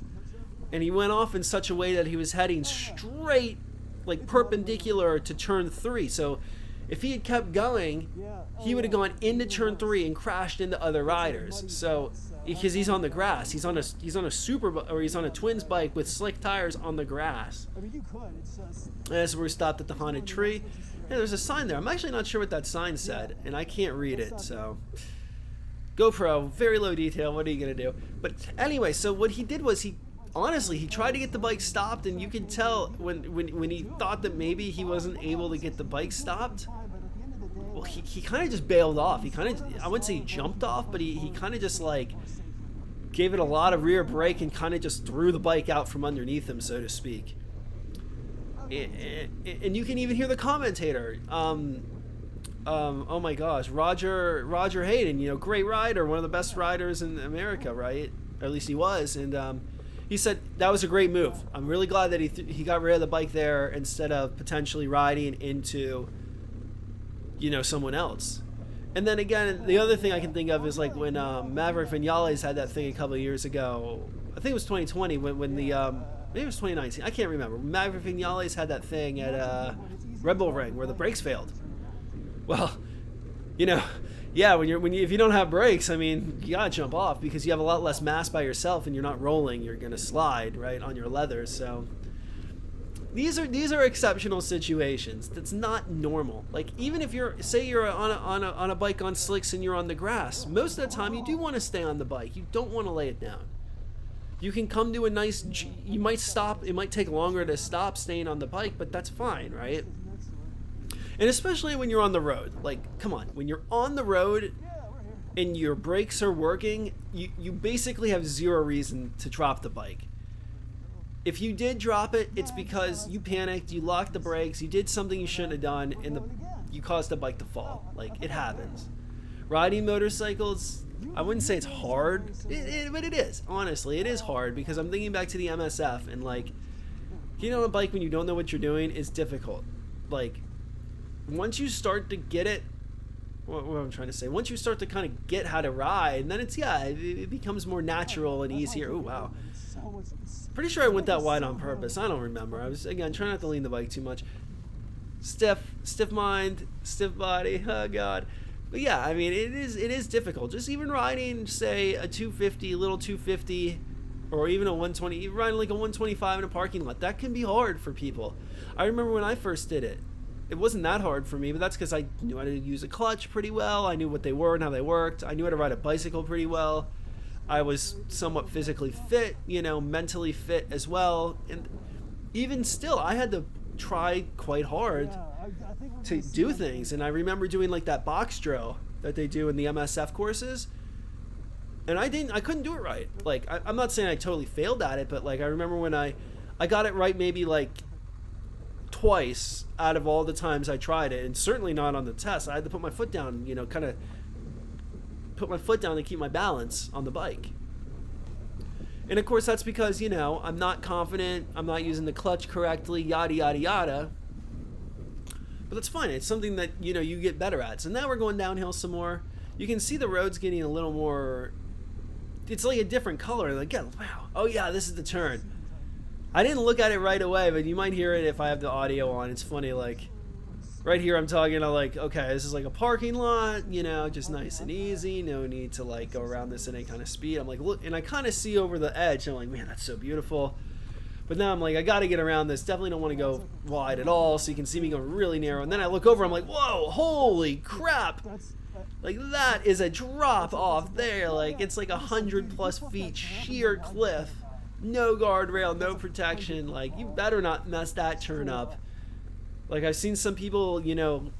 and he went off in such a way that he was heading straight, like perpendicular to turn 3. So if he had kept going, he would have gone into turn 3 and crashed into other riders. So because he's on the grass, he's on a Twins bike with slick tires on the grass. As we stopped at the haunted tree, yeah, there's a sign there. I'm actually not sure what that sign said, and I can't read it. So GoPro, very low detail. What are you gonna do? But anyway, so what he did was he tried to get the bike stopped, and you could tell when he thought that maybe he wasn't able to get the bike stopped. Well, he kind of just bailed off. He kind of, I wouldn't say he jumped off, but he kind of just like gave it a lot of rear brake and kind of just threw the bike out from underneath him, so to speak. And you can even hear the commentator. Oh my gosh, Roger Hayden, great rider, one of the best riders in America, right? Or at least he was. And he said that was a great move. I'm really glad that he got rid of the bike there instead of potentially riding into someone else. And then again, the other thing I can think of is like when Maverick Vinales had that thing a couple of years ago. I think it was 2020 when the maybe it was 2019. I can't remember. Maverick Vinales had that thing at Red Bull Ring where the brakes failed. Well, yeah, if you don't have brakes, I mean, you gotta jump off because you have a lot less mass by yourself and you're not rolling. You're gonna slide right on your leather. So these are exceptional situations. That's not normal. Like even if you're on a bike on slicks and you're on the grass, most of the time you do want to stay on the bike. You don't want to lay it down. You can come to you might stop. It might take longer to stop staying on the bike, but that's fine, right? And especially when you're on the road. Like, come on, when you're on the road and your brakes are working, you basically have zero reason to drop the bike. If you did drop it, it's because you panicked, you locked the brakes, you did something you shouldn't have done, and you caused the bike to fall. Like, it happens. Riding motorcycles, I wouldn't say it's hard, but it is. Honestly, it is hard because I'm thinking back to the MSF, and like, getting on a bike when you don't know what you're doing is difficult. Like, once you start to get it, what I'm trying to say, once you start to kind of get how to ride, then it becomes more natural and easier. Oh, wow. Pretty sure I went that wide on purpose. I don't remember. I was, again, trying not to lean the bike too much. Stiff mind, stiff body. Oh, God. But yeah, I mean, it is difficult. Just even riding, say, a 250, little 250, or even a 120, even riding like a 125 in a parking lot, that can be hard for people. I remember when I first did it. It wasn't that hard for me, but that's because I knew how to use a clutch pretty well. I knew what they were and how they worked. I knew how to ride a bicycle pretty well. I was somewhat physically fit, mentally fit as well. And even still, I had to try quite hard to do things. And I remember doing like that box drill that they do in the MSF courses. And I couldn't do it right. Like, I'm not saying I totally failed at it, but like, I remember when I got it right maybe like twice out of all the times I tried it, and certainly not on the test. I had to put my foot down, kind of put my foot down to keep my balance on the bike. And of course that's because, I'm not confident, I'm not using the clutch correctly, yada yada yada. But that's fine. It's something that, you get better at. So now we're going downhill some more. You can see the road's getting a little more, it's like a different color. Like, yeah, wow. Oh yeah, this is the turn. I didn't look at it right away, but you might hear it if I have the audio on. It's funny, like, right here I'm talking to, like, okay, this is like a parking lot, just nice and easy. No need to, like, go around this at any kind of speed. I'm like, look, and I kind of see over the edge. And I'm like, man, that's so beautiful. But now I'm like, I got to get around this. Definitely don't want to go wide at all, so you can see me going really narrow. And then I look over, I'm like, whoa, holy crap. Like, that is a drop off there. Like, it's like 100+ feet sheer cliff. No guardrail, no protection. Like, you better not mess that turn up. Like, I've seen some people, on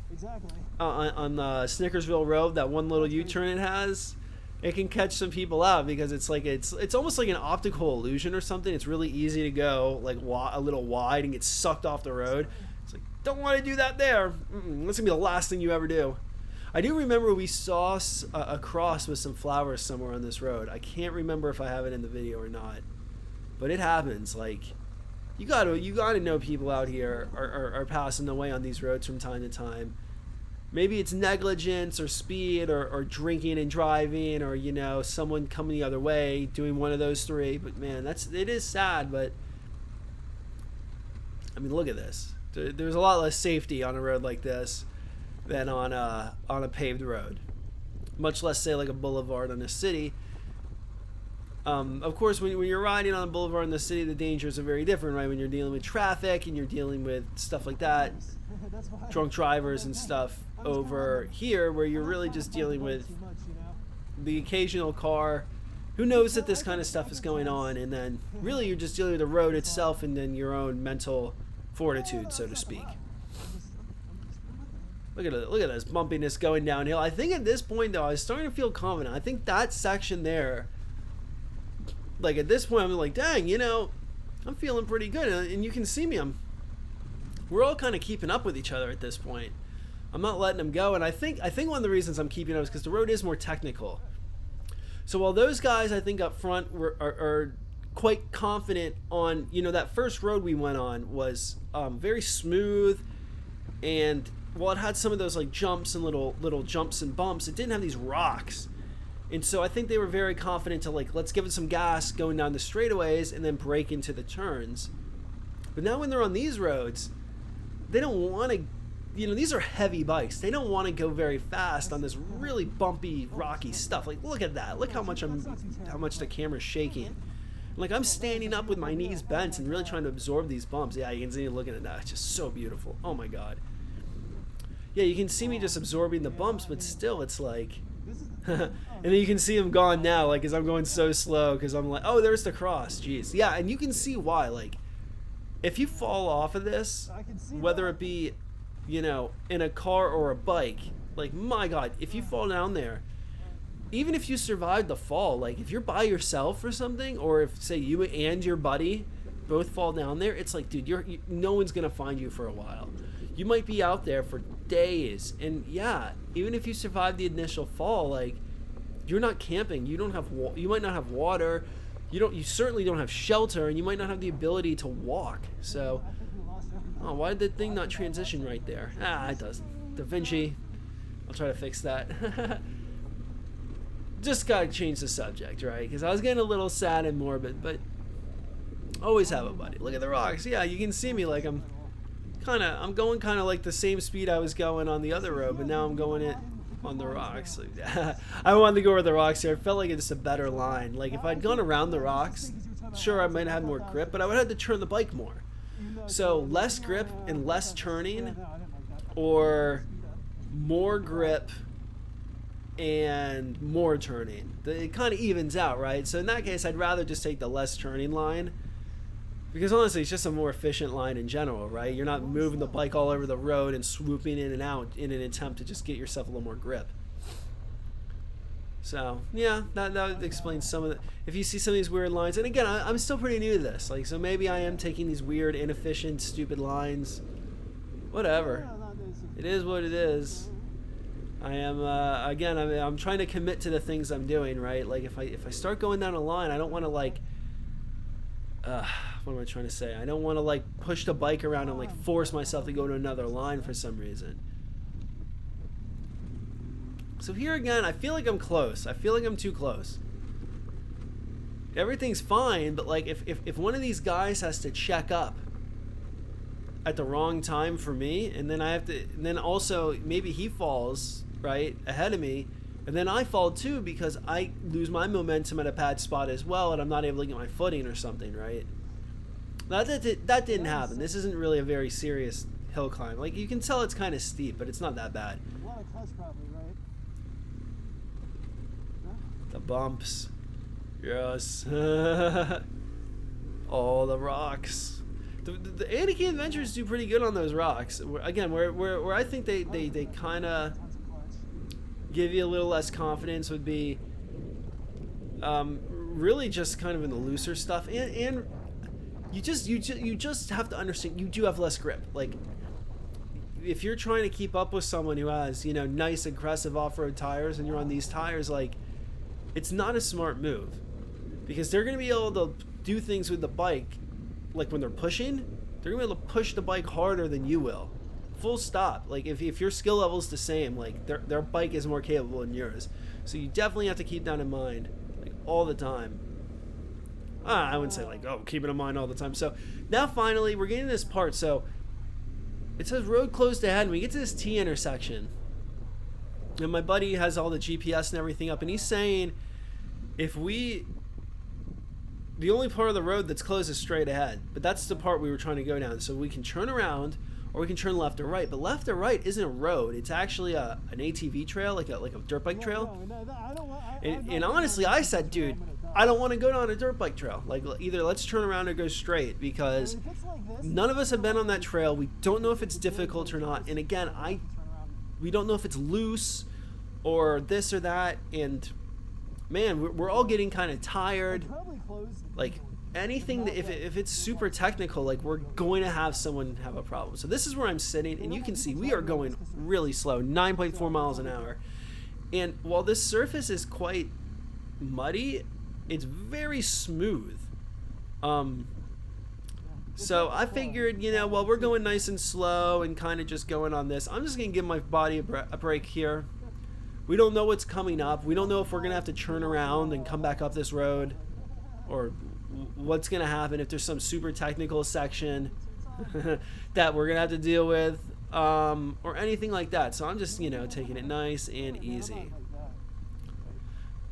Snickersville Road, that one little U-turn it has, it can catch some people out because it's like it's almost like an optical illusion or something. It's really easy to go like a little wide and get sucked off the road. It's like, don't want to do that there. That's gonna be the last thing you ever do. I do remember we saw a cross with some flowers somewhere on this road. I can't remember if I have it in the video or not. But it happens. Like, you gotta know people out here are passing away on these roads from time to time. Maybe it's negligence or speed or drinking and driving or someone coming the other way doing one of those three. But man, it is sad. But I mean, look at this. There's a lot less safety on a road like this than on a paved road. Much less, say, like a boulevard in a city. Of course, when you're riding on a boulevard in the city, the dangers are very different, right? When you're dealing with traffic and you're dealing with stuff like that, drunk drivers and stuff. Over here, where you're really just dealing with the occasional car who knows that this kind of stuff is going on, and then really you're just dealing with the road itself and then your own mental fortitude, so to speak. Look at this bumpiness going downhill. I think at this point, though, I was starting to feel confident. I think that section there, like at this point, I'm like, dang, I'm feeling pretty good. And you can see me, we're all kind of keeping up with each other at this point. I'm not letting them go. And I think one of the reasons I'm keeping up is because the road is more technical. So while those guys, I think up front are quite confident on, that first road we went on was very smooth, and while it had some of those like jumps and little jumps and bumps, it didn't have these rocks. And so I think they were very confident to like, let's give it some gas going down the straightaways and then break into the turns. But now when they're on these roads, they don't want to, these are heavy bikes. They don't want to go very fast on this really bumpy, rocky stuff. Like, look at that. Look how much the camera's shaking. Like, I'm standing up with my knees bent and really trying to absorb these bumps. Yeah, you can see me looking at that. It's just so beautiful. Oh my God. Yeah, you can see me just absorbing the bumps, but still, it's like, and then you can see them gone now, like, as I'm going so slow, because I'm like, oh, there's the cross. Jeez. Yeah, and you can see why. Like, if you fall off of this, whether it be, in a car or a bike, like, my God, if you fall down there, even if you survive the fall, like, if you're by yourself or something, or if, say, you and your buddy both fall down there, it's like, dude, no one's gonna find you for a while. You might be out there for days, and yeah, even if you survive the initial fall, like, you're not camping. You don't have you might not have water. You certainly don't have shelter, and you might not have the ability to walk. So, oh, why did the thing not transition right there? It doesn't. Da Vinci, I'll try to fix that. Just gotta change the subject, right? Because I was getting a little sad and morbid, but always have a buddy. Look at the rocks. Yeah, you can see me like I'm going kind of like the same speed I was going on the other road, but now I'm going it on the rocks. I wanted to go over the rocks here. It felt like it's a better line. Like if I'd gone around the rocks, sure, I might have had more grip, but I would have to turn the bike more. So less grip and less turning, or more grip and more turning. It kind of evens out, right? So in that case, I'd rather just take the less turning line, because honestly, it's just a more efficient line in general, right? You're not moving the bike all over the road and swooping in and out in an attempt to just get yourself a little more grip. So yeah, that explains some of the. If you see some of these weird lines, and again, I'm still pretty new to this, like, so maybe I am taking these weird, inefficient, stupid lines. Whatever, it is what it is. I am again. I'm trying to commit to the things I'm doing, right? Like if I start going down a line, I don't want to like. What am I trying to say? I don't want to like push the bike around and like force myself to go to another line for some reason. So here again, I feel like I'm close. I feel like I'm too close. Everything's fine, but like if one of these guys has to check up at the wrong time for me, and then I have to, and then also maybe he falls right ahead of me, and then I fall too because I lose my momentum at a bad spot as well, and I'm not able to get my footing or something, right? That didn't happen. This isn't really a very serious hill climb. Like, you can tell it's kind of steep, but it's not that bad. A lot of cuts probably, right? The bumps. Yes. All the rocks. The Anarchy Adventures do pretty good on those rocks. Again, where I think they kind of give you a little less confidence would be really just kind of in the looser stuff, and you just have to understand you do have less grip. Like, if you're trying to keep up with someone who has, you know, nice aggressive off-road tires, and you're on these tires, like, it's not a smart move, because they're going to be able to do things with the bike, like when they're pushing, they're going to be able to push the bike harder than you will. Full stop. Like, if your skill level is the same, like, their bike is more capable than yours. So you definitely have to keep that in mind, like, all the time. I wouldn't say like, oh, keep it in mind all the time. So now finally we're getting to this part. So it says road closed ahead, and we get to this T intersection, and my buddy has all the GPS and everything up, and he's saying the only part of the road that's closed is straight ahead, but that's the part we were trying to go down. So we can turn around, or we can turn left or right. But left or right isn't a road. It's actually an ATV trail, like a dirt bike trail. And honestly, I said, dude, I don't want to go down a dirt bike trail. Like, either let's turn around or go straight, because none of us have been on that trail. We don't know if it's difficult or not. And again, we don't know if it's loose or this or that. And man, we're all getting kind of tired. Like, anything that if it's super technical, like, we're going to have someone have a problem. So this is where I'm sitting, and you can see we are going really slow, 9.4 miles an hour. And while this surface is quite muddy, it's very smooth. So I figured, you know, while we're going nice and slow and kind of just going on this, I'm just going to give my body a break here. We don't know what's coming up. We don't know if we're going to have to turn around and come back up this road, or what's going to happen if there's some super technical section that we're going to have to deal with, or anything like that. So I'm just, you know, taking it nice and easy.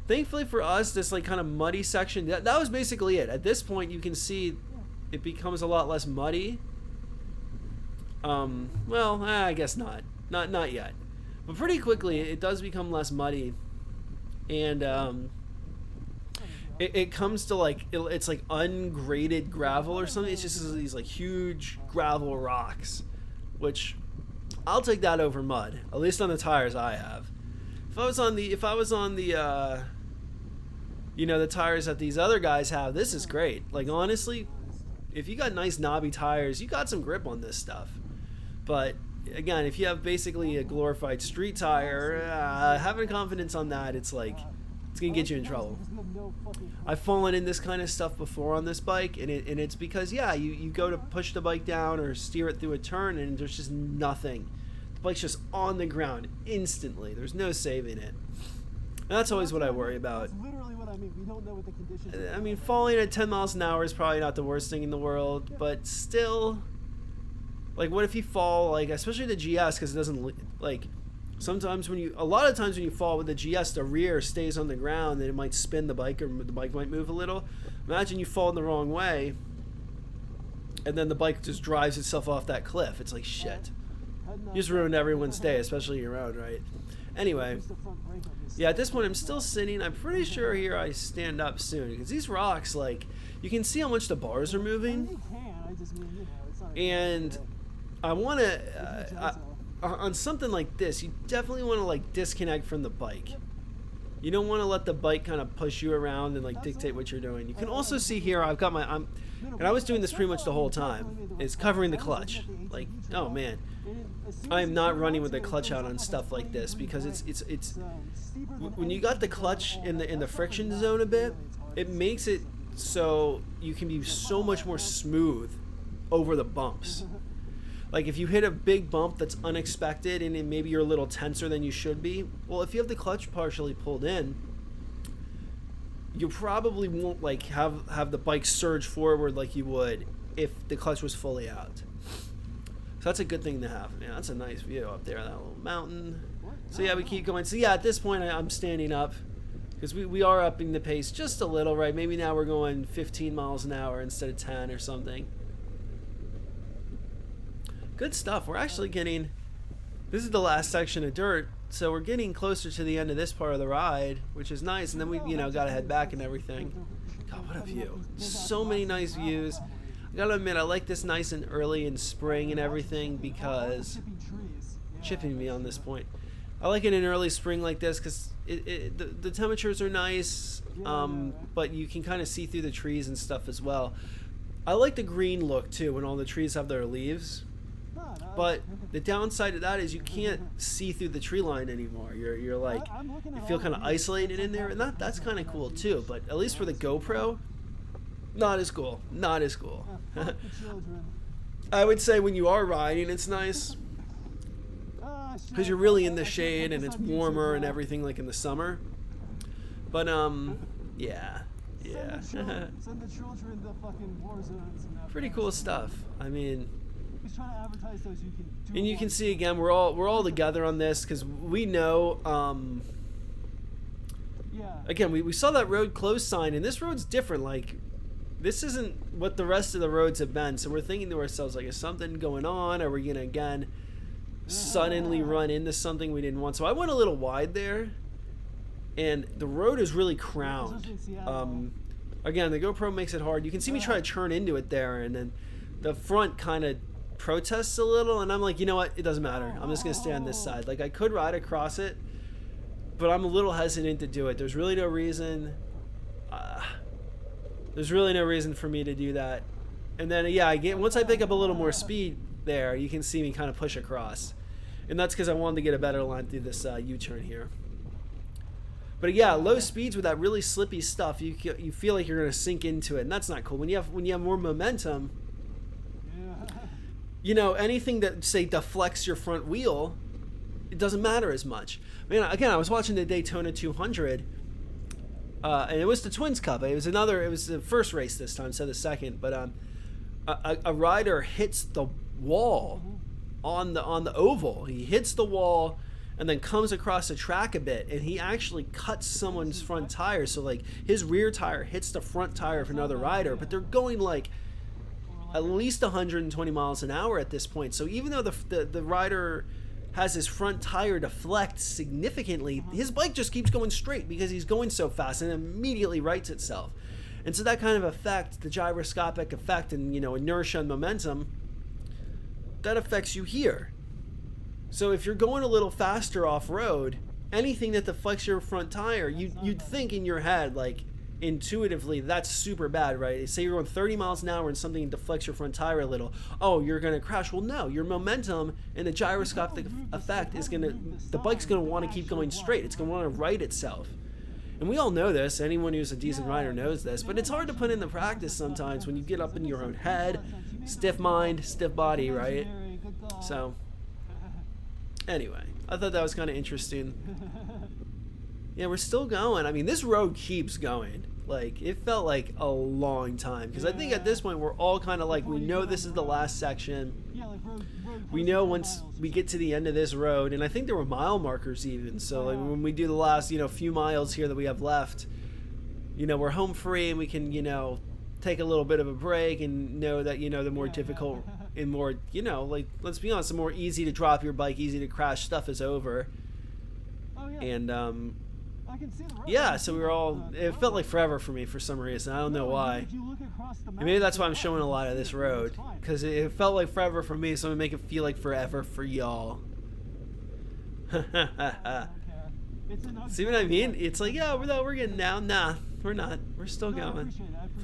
Thankfully for us, this like kind of muddy section, that was basically it. At this point, you can see it becomes a lot less muddy. Well, I guess not yet, but pretty quickly it does become less muddy, and it comes to like it's like ungraded gravel or something. It's just these like huge gravel rocks, which I'll take that over mud, at least on the tires I have. If I was on the you know, the tires that these other guys have, this is great. Like, honestly, if you got nice knobby tires, you got some grip on this stuff. But again, if you have basically a glorified street tire, having confidence on that, it's like, it's gonna get you in trouble. I've fallen in this kind of stuff before on this bike, and it's because, yeah, you go to push the bike down or steer it through a turn, and there's just nothing. The bike's just on the ground instantly. There's no saving it. And that's always what I worry about. That's literally what I mean. We don't know what the conditions are. I mean, falling at 10 miles an hour is probably not the worst thing in the world, but still, like, what if you fall, like, especially the GS, because it doesn't, like, sometimes a lot of times when you fall with the GS, the rear stays on the ground, and it might spin the bike, or the bike might move a little. Imagine you fall in the wrong way, and then the bike just drives itself off that cliff. It's like, shit. You just ruined everyone's day, especially your own, right? Anyway, yeah, at this point I'm still sitting. I'm pretty sure here I stand up soon, because these rocks, like, you can see how much the bars are moving, and I want to, on something like this, you definitely want to, like, disconnect from the bike. You don't want to let the bike kind of push you around and, like, dictate what you're doing. You can also see here I've got and I was doing this pretty much the whole time, is covering the clutch. Like, oh man, I am not running with the clutch out on stuff like this, because it's when you got the clutch in the friction zone a bit, it makes it so you can be so much more smooth over the bumps. Like, if you hit a big bump that's unexpected and maybe you're a little tenser than you should be, well, if you have the clutch partially pulled in, you probably won't, like, have the bike surge forward like you would if the clutch was fully out. So that's a good thing to have. Yeah, that's a nice view up there, that little mountain. So yeah, we keep going. So yeah, at this point I'm standing up, because we are upping the pace just a little, right? Maybe now we're going 15 miles an hour instead of 10 or something. Good stuff. We're actually getting, this is the last section of dirt, so we're getting closer to the end of this part of the ride, which is nice. And then we, got to head back and everything. God, what a view. So many nice views. I gotta admit, I like this nice and early in spring and everything, because chipping me on this point. I like it in early spring like this, because the temperatures are nice, but you can kind of see through the trees and stuff as well. I like the green look too when all the trees have their leaves. But the downside of that is you can't see through the tree line anymore. You're like, you feel kind of isolated in there, and that's kind of cool too. But at least for the GoPro, not as cool. Not as cool. I would say when you are riding, it's nice, because you're really in the shade and it's warmer and everything, like in the summer. But yeah. Pretty cool stuff. I mean. And you can see again, we're all together on this, because we know. Again, we saw that road closed sign, and this road's different. Like, this isn't what the rest of the roads have been. So we're thinking to ourselves, like, is something going on? Are we gonna again suddenly run into something we didn't want? So I went a little wide there, and the road is really crowned. Again, the GoPro makes it hard. You can see me try to turn into it there, and then the front kind of protests a little, and I'm like, you know what, it doesn't matter, I'm just gonna stay on this side. Like, I could ride across it, but I'm a little hesitant to do it. There's really no reason for me to do that. And then once I pick up a little more speed there, you can see me kind of push across, and that's because I wanted to get a better line through this U-turn here. But yeah, low speeds with that really slippy stuff, you feel like you're gonna sink into it, and that's not cool. When you have more momentum, anything that, say, deflects your front wheel, it doesn't matter as much. Man, again, I was watching the Daytona 200, and it was the Twins Cup. It was the first race this time, so the second. But a rider hits the wall on the oval. He hits the wall and then comes across the track a bit, and he actually cuts someone's front tire. So, like, his rear tire hits the front tire of another rider, but they're going, like, at least 120 miles an hour at this point. So even though the rider has his front tire deflect significantly, his bike just keeps going straight because he's going so fast, and immediately rights itself. And so that kind of effect, the gyroscopic effect and, inertia and momentum, that affects you here. So if you're going a little faster off-road, anything that deflects your front tire, you'd think in your head, like, intuitively that's super bad, right? Say you're going 30 miles an hour and something deflects your front tire a little. Oh, you're going to crash. Well, no, your momentum and the gyroscopic effect is going to, the bike's going to want to keep going straight. It's going to want to right itself. And we all know this. Anyone who's a decent rider knows this, but it's hard to put into practice sometimes when you get up in your own head, stiff mind, stiff body, right? So, anyway, I thought that was kind of interesting. Yeah, we're still going. I mean, this road keeps going. Like, it felt like a long time. Because I think at this point, we're all kind of like, we know this is the last section. We know once we get to the end of this road, and I think there were mile markers even. So, like, when we do the last, few miles here that we have left, we're home free and we can, take a little bit of a break and know that, the more difficult and more, like, let's be honest, the more easy to drop your bike, easy to crash stuff is over. And, yeah, so we were all, it felt like forever for me for some reason. I don't know why. And maybe that's why I'm showing a lot of this road, because it felt like forever for me, so I'm going to make it feel like forever for y'all. See what I mean? It's like, yeah, we're getting down. Nah, we're not. We're still going.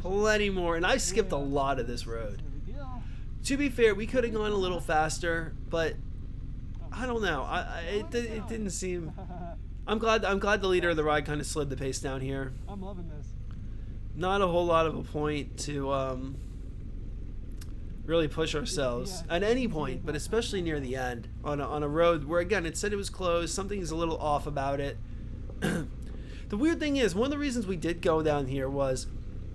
Plenty more. And I've skipped a lot of this road. To be fair, we could have gone a little faster, but I don't know. It didn't seem... I'm glad the leader of the ride kind of slid the pace down here. I'm loving this. Not a whole lot of a point to really push ourselves at any point, but especially near the end on a road where, again, it said it was closed. Something's a little off about it. The weird thing is, one of the reasons we did go down here was,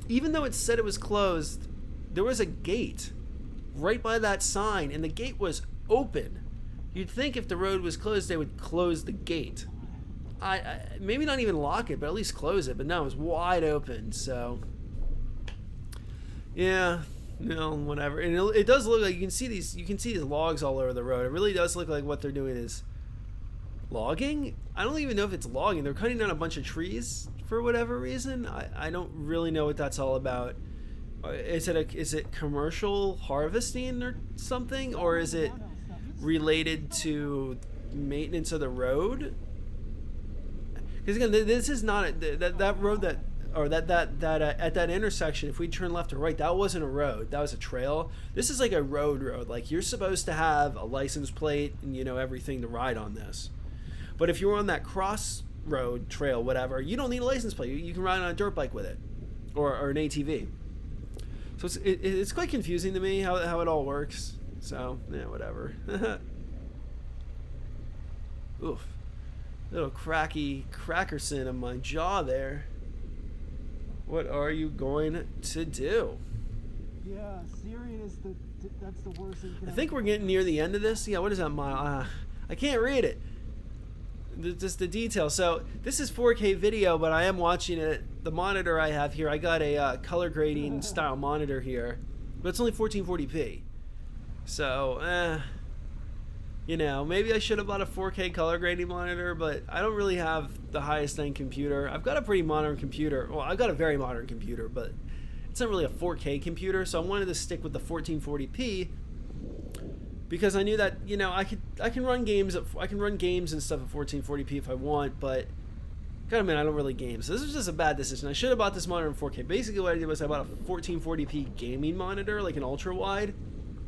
even though it said it was closed, there was a gate right by that sign, and the gate was open. You'd think if the road was closed, they would close the gate. I maybe not even lock it, but at least close it. But no, it was wide open. So yeah, whatever. And it does look like you can see these logs all over the road. It really does look like what they're doing is logging. I don't even know if it's logging. They're cutting down a bunch of trees for whatever reason. I don't really know what that's all about. Is it commercial harvesting or something, or is it related to maintenance of the road? Because again, this is not that road that at that intersection. If we turn left or right, that wasn't a road. That was a trail. This is like a road. Like, you're supposed to have a license plate and everything to ride on this. But if you're on that crossroad trail, whatever, you don't need a license plate. You can ride on a dirt bike with it, or an ATV. So it's quite confusing to me how it all works. So yeah, whatever. Oof. Little crackerson on my jaw there. What are you going to do? Yeah, Syrian is that's the worst thing. I think we're getting near the end of this. Yeah, what is that mile? I can't read it. Just the detail. So this is 4K video, but I am watching it. The monitor I have here, I got a color grading style monitor here, but it's only 1440p. So, maybe I should have bought a 4K color grading monitor, but I don't really have the highest end computer. I've got a pretty modern computer. Well, I've got a very modern computer, but it's not really a 4K computer, so I wanted to stick with the 1440p because I knew that, I can run games and stuff at 1440p if I want, but God, man, I don't really game. So this was just a bad decision. I should have bought this monitor in 4K. Basically what I did was I bought a 1440p gaming monitor, like an ultra wide,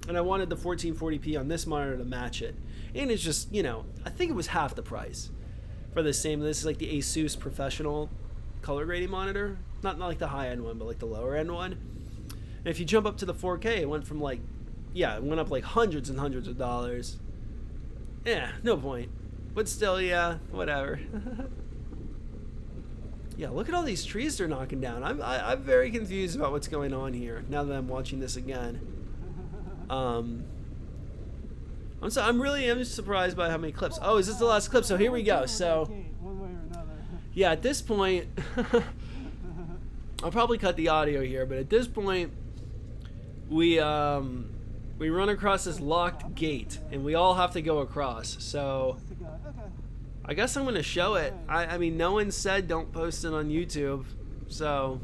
and I wanted the 1440p on this monitor to match it. And it's just, I think it was half the price for the same. This is like the Asus professional color grading monitor. Not like the high-end one, but like the lower-end one. And if you jump up to the 4K, it went from it went up like hundreds and hundreds of dollars. Yeah, no point. But still, yeah, whatever. Yeah, look at all these trees they're knocking down. I'm very confused about what's going on here now that I'm watching this again. I'm just surprised by how many clips. Oh, is this the last clip? So here we go. So yeah, at this point, I'll probably cut the audio here, but at this point, we run across this locked gate, and we all have to go across. So I guess I'm gonna show it. I mean, no one said don't post it on YouTube, so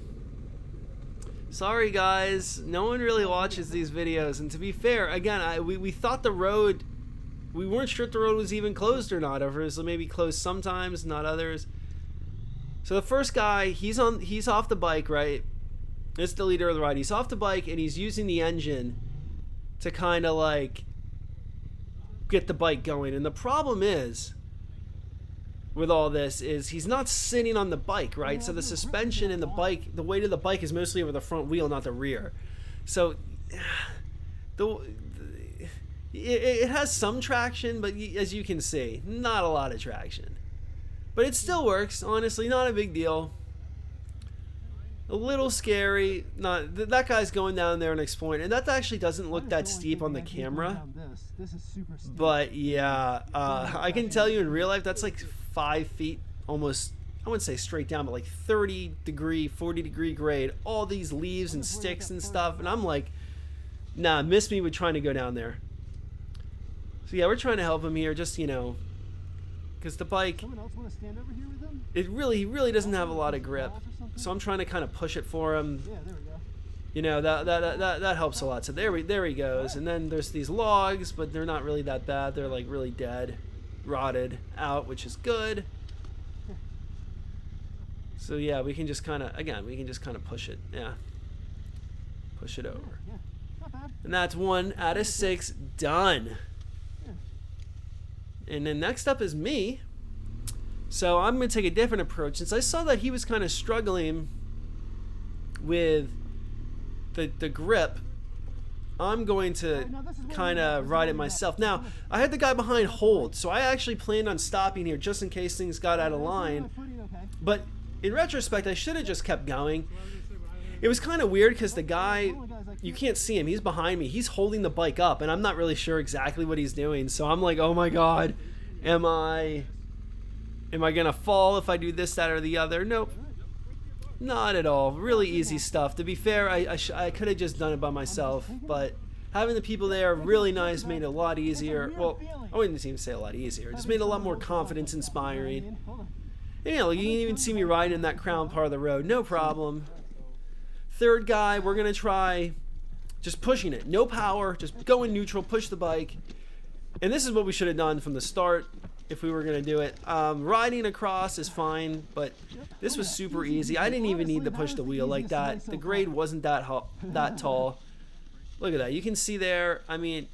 sorry guys, no one really watches these videos. And to be fair, again, we thought the road, we weren't sure if the road was even closed or not, or if it was maybe closed sometimes, not others. So the first guy, he's off the bike, right? It's the leader of the ride. He's off the bike and he's using the engine to kind of like get the bike going. And the problem is with all this is he's not sitting on the bike, right? So the suspension in the bike, the weight of the bike is mostly over the front wheel, not the rear. So it has some traction, but as you can see, not a lot of traction. But it still works, honestly, not a big deal. A little scary. Not that guy's going down there and exploring, and that actually doesn't look that steep on the camera. This is super steep. But yeah, I can tell you in real life that's like 5 feet, almost. I wouldn't say straight down, but like 30 degree, 40 degree grade. All these leaves and sticks and stuff, and I'm like, nah, miss me with trying to go down there. So yeah, we're trying to help him here, just because the bike, Someone else want to stand over here with them? he really doesn't have a lot of grip. So I'm trying to kind of push it for him. Yeah, there we go. That helps a lot. So there he goes. And then there's these logs, but they're not really that bad. They're like really dead, rotted out, which is good. So yeah, we can just kind of push it. Yeah, push it over. Yeah, not bad. And that's 1 out of 6 done. And then next up is me. So I'm going to take a different approach. Since I saw that he was kind of struggling with the grip, I'm going to kind of ride it myself. Now, I had the guy behind hold, so I actually planned on stopping here just in case things got out of line. But in retrospect, I should have just kept going. It was kind of weird because the guy, you can't see him. He's behind me. He's holding the bike up, and I'm not really sure exactly what he's doing. So I'm like, oh my God, am I going to fall if I do this, that, or the other? Nope. Not at all. Really easy stuff. To be fair, I could have just done it by myself, but having the people there really nice, made it a lot easier. Well, I wouldn't even say a lot easier. It just made it a lot more confidence inspiring. And, you can even see me riding in that crown part of the road. No problem. Third guy, we're going to try just pushing it. No power, just go in neutral, push the bike. And this is what we should have done from the start if we were going to do it. Riding across is fine, but this was super easy. I didn't even need to push the wheel like that. The grade wasn't that tall. Look at that. You can see there, I mean,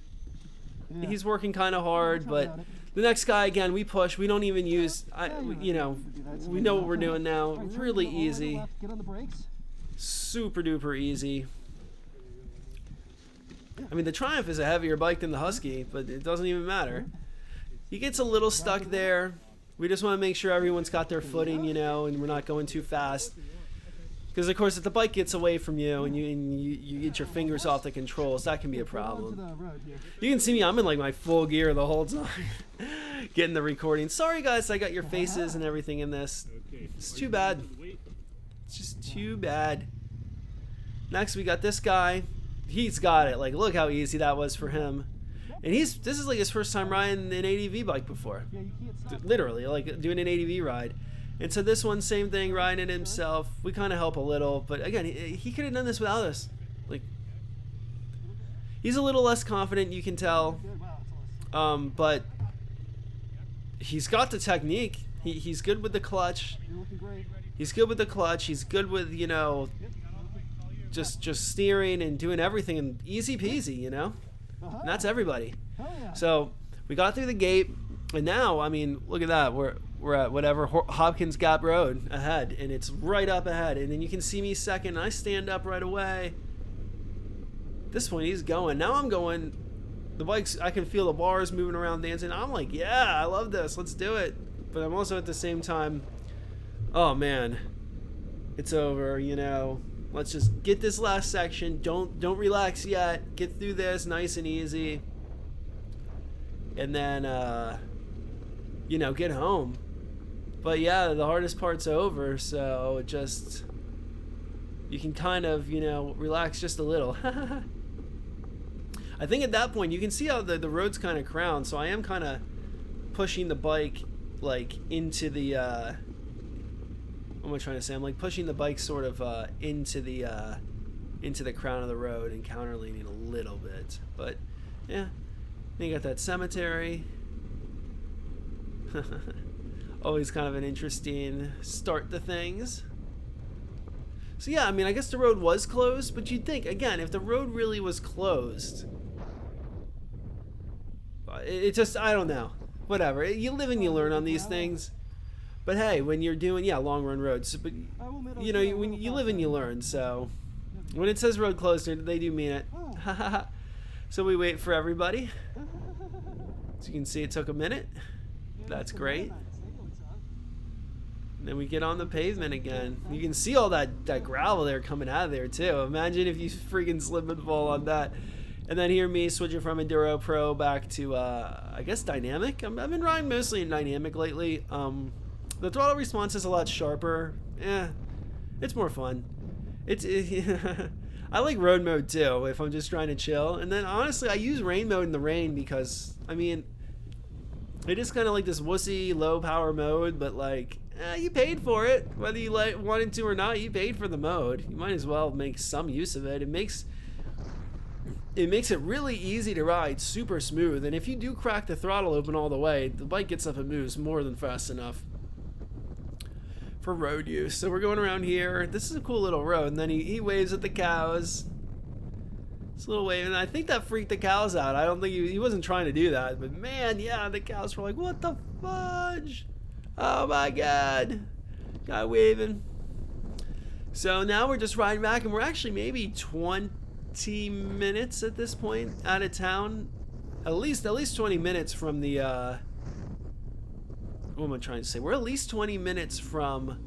he's working kind of hard, but the next guy, again, we push. We don't even use, we know what we're doing now. Really easy. Get on the brakes. Super duper easy. I mean, the Triumph is a heavier bike than the Husky, but it doesn't even matter. He gets a little stuck there. We just want to make sure everyone's got their footing, and we're not going too fast. Because, of course, if the bike gets away from you and you get your fingers off the controls, that can be a problem. You can see me, I'm in like my full gear the whole time. Getting the recording. Sorry, guys, I got your faces and everything in this. It's too bad. It's just too bad. Next, we got this guy. He's got it. Like, look how easy that was for him. And this is like his first time riding an ADV bike before. Literally, like doing an ADV ride. And so this one, same thing, riding it himself. We kind of help a little, but again, he could have done this without us. Like, he's a little less confident, you can tell. But he's got the technique. He's good with the clutch. He's good with the clutch. He's good with, just steering and doing everything, and easy peasy, And that's everybody. So we got through the gate, and now, I mean, look at that. We're at whatever Hopkins Gap Road ahead, and it's right up ahead. And then you can see me second, and I stand up right away. At this point, he's going. Now I'm going. The bike's, I can feel the bars moving around, dancing. I'm like, yeah, I love this. Let's do it. But I'm also at the same time, oh man, it's over. Let's just get this last section. Don't relax yet. Get through this nice and easy, and then get home. But yeah, the hardest part's over, so just you can kind of relax just a little. I think at that point you can see how the road's kind of crowned, so I am kind of pushing the bike like into the what am I trying to say? I'm like pushing the bike sort of into the crown of the road and counterleaning a little bit. But yeah, then you got that cemetery. Always kind of an interesting start to things. So yeah, I mean, I guess the road was closed, but you'd think, again, if the road really was closed, it just, I don't know. Whatever. You live and you learn on these things. But hey, when you're doing, yeah, long run roads, but you know, when you live and you learn, so when it says road closed, they do mean it. So we wait for everybody. As you can see, it took a minute. That's great. And then we get on the pavement again. You can see all that gravel there coming out of there too. Imagine if you freaking slip and fall on that. And then here me switching from Enduro Pro back to I guess Dynamic. I've been riding mostly in Dynamic lately. The throttle response is a lot sharper. It's more fun. I like road mode too if I'm just trying to chill. And then honestly, I use rain mode in the rain because I mean, it is kind of like this wussy low power mode, but like you paid for it, whether you wanted to or not. You paid for the mode. You might as well make some use of it. It makes it really easy to ride, super smooth. And if you do crack the throttle open all the way, the bike gets up and moves more than fast enough for road use. So we're going around here. This is a cool little road. And then he waves at the cows. It's a little wave, and I think that freaked the cows out. I don't think he wasn't trying to do that, but man, yeah, the cows were like, "What the fudge? Oh my god!" Guy waving. So now we're just riding back, and we're actually maybe 20 minutes at this point out of town. At least 20 minutes from the. What am I trying to say? We're at least 20 minutes from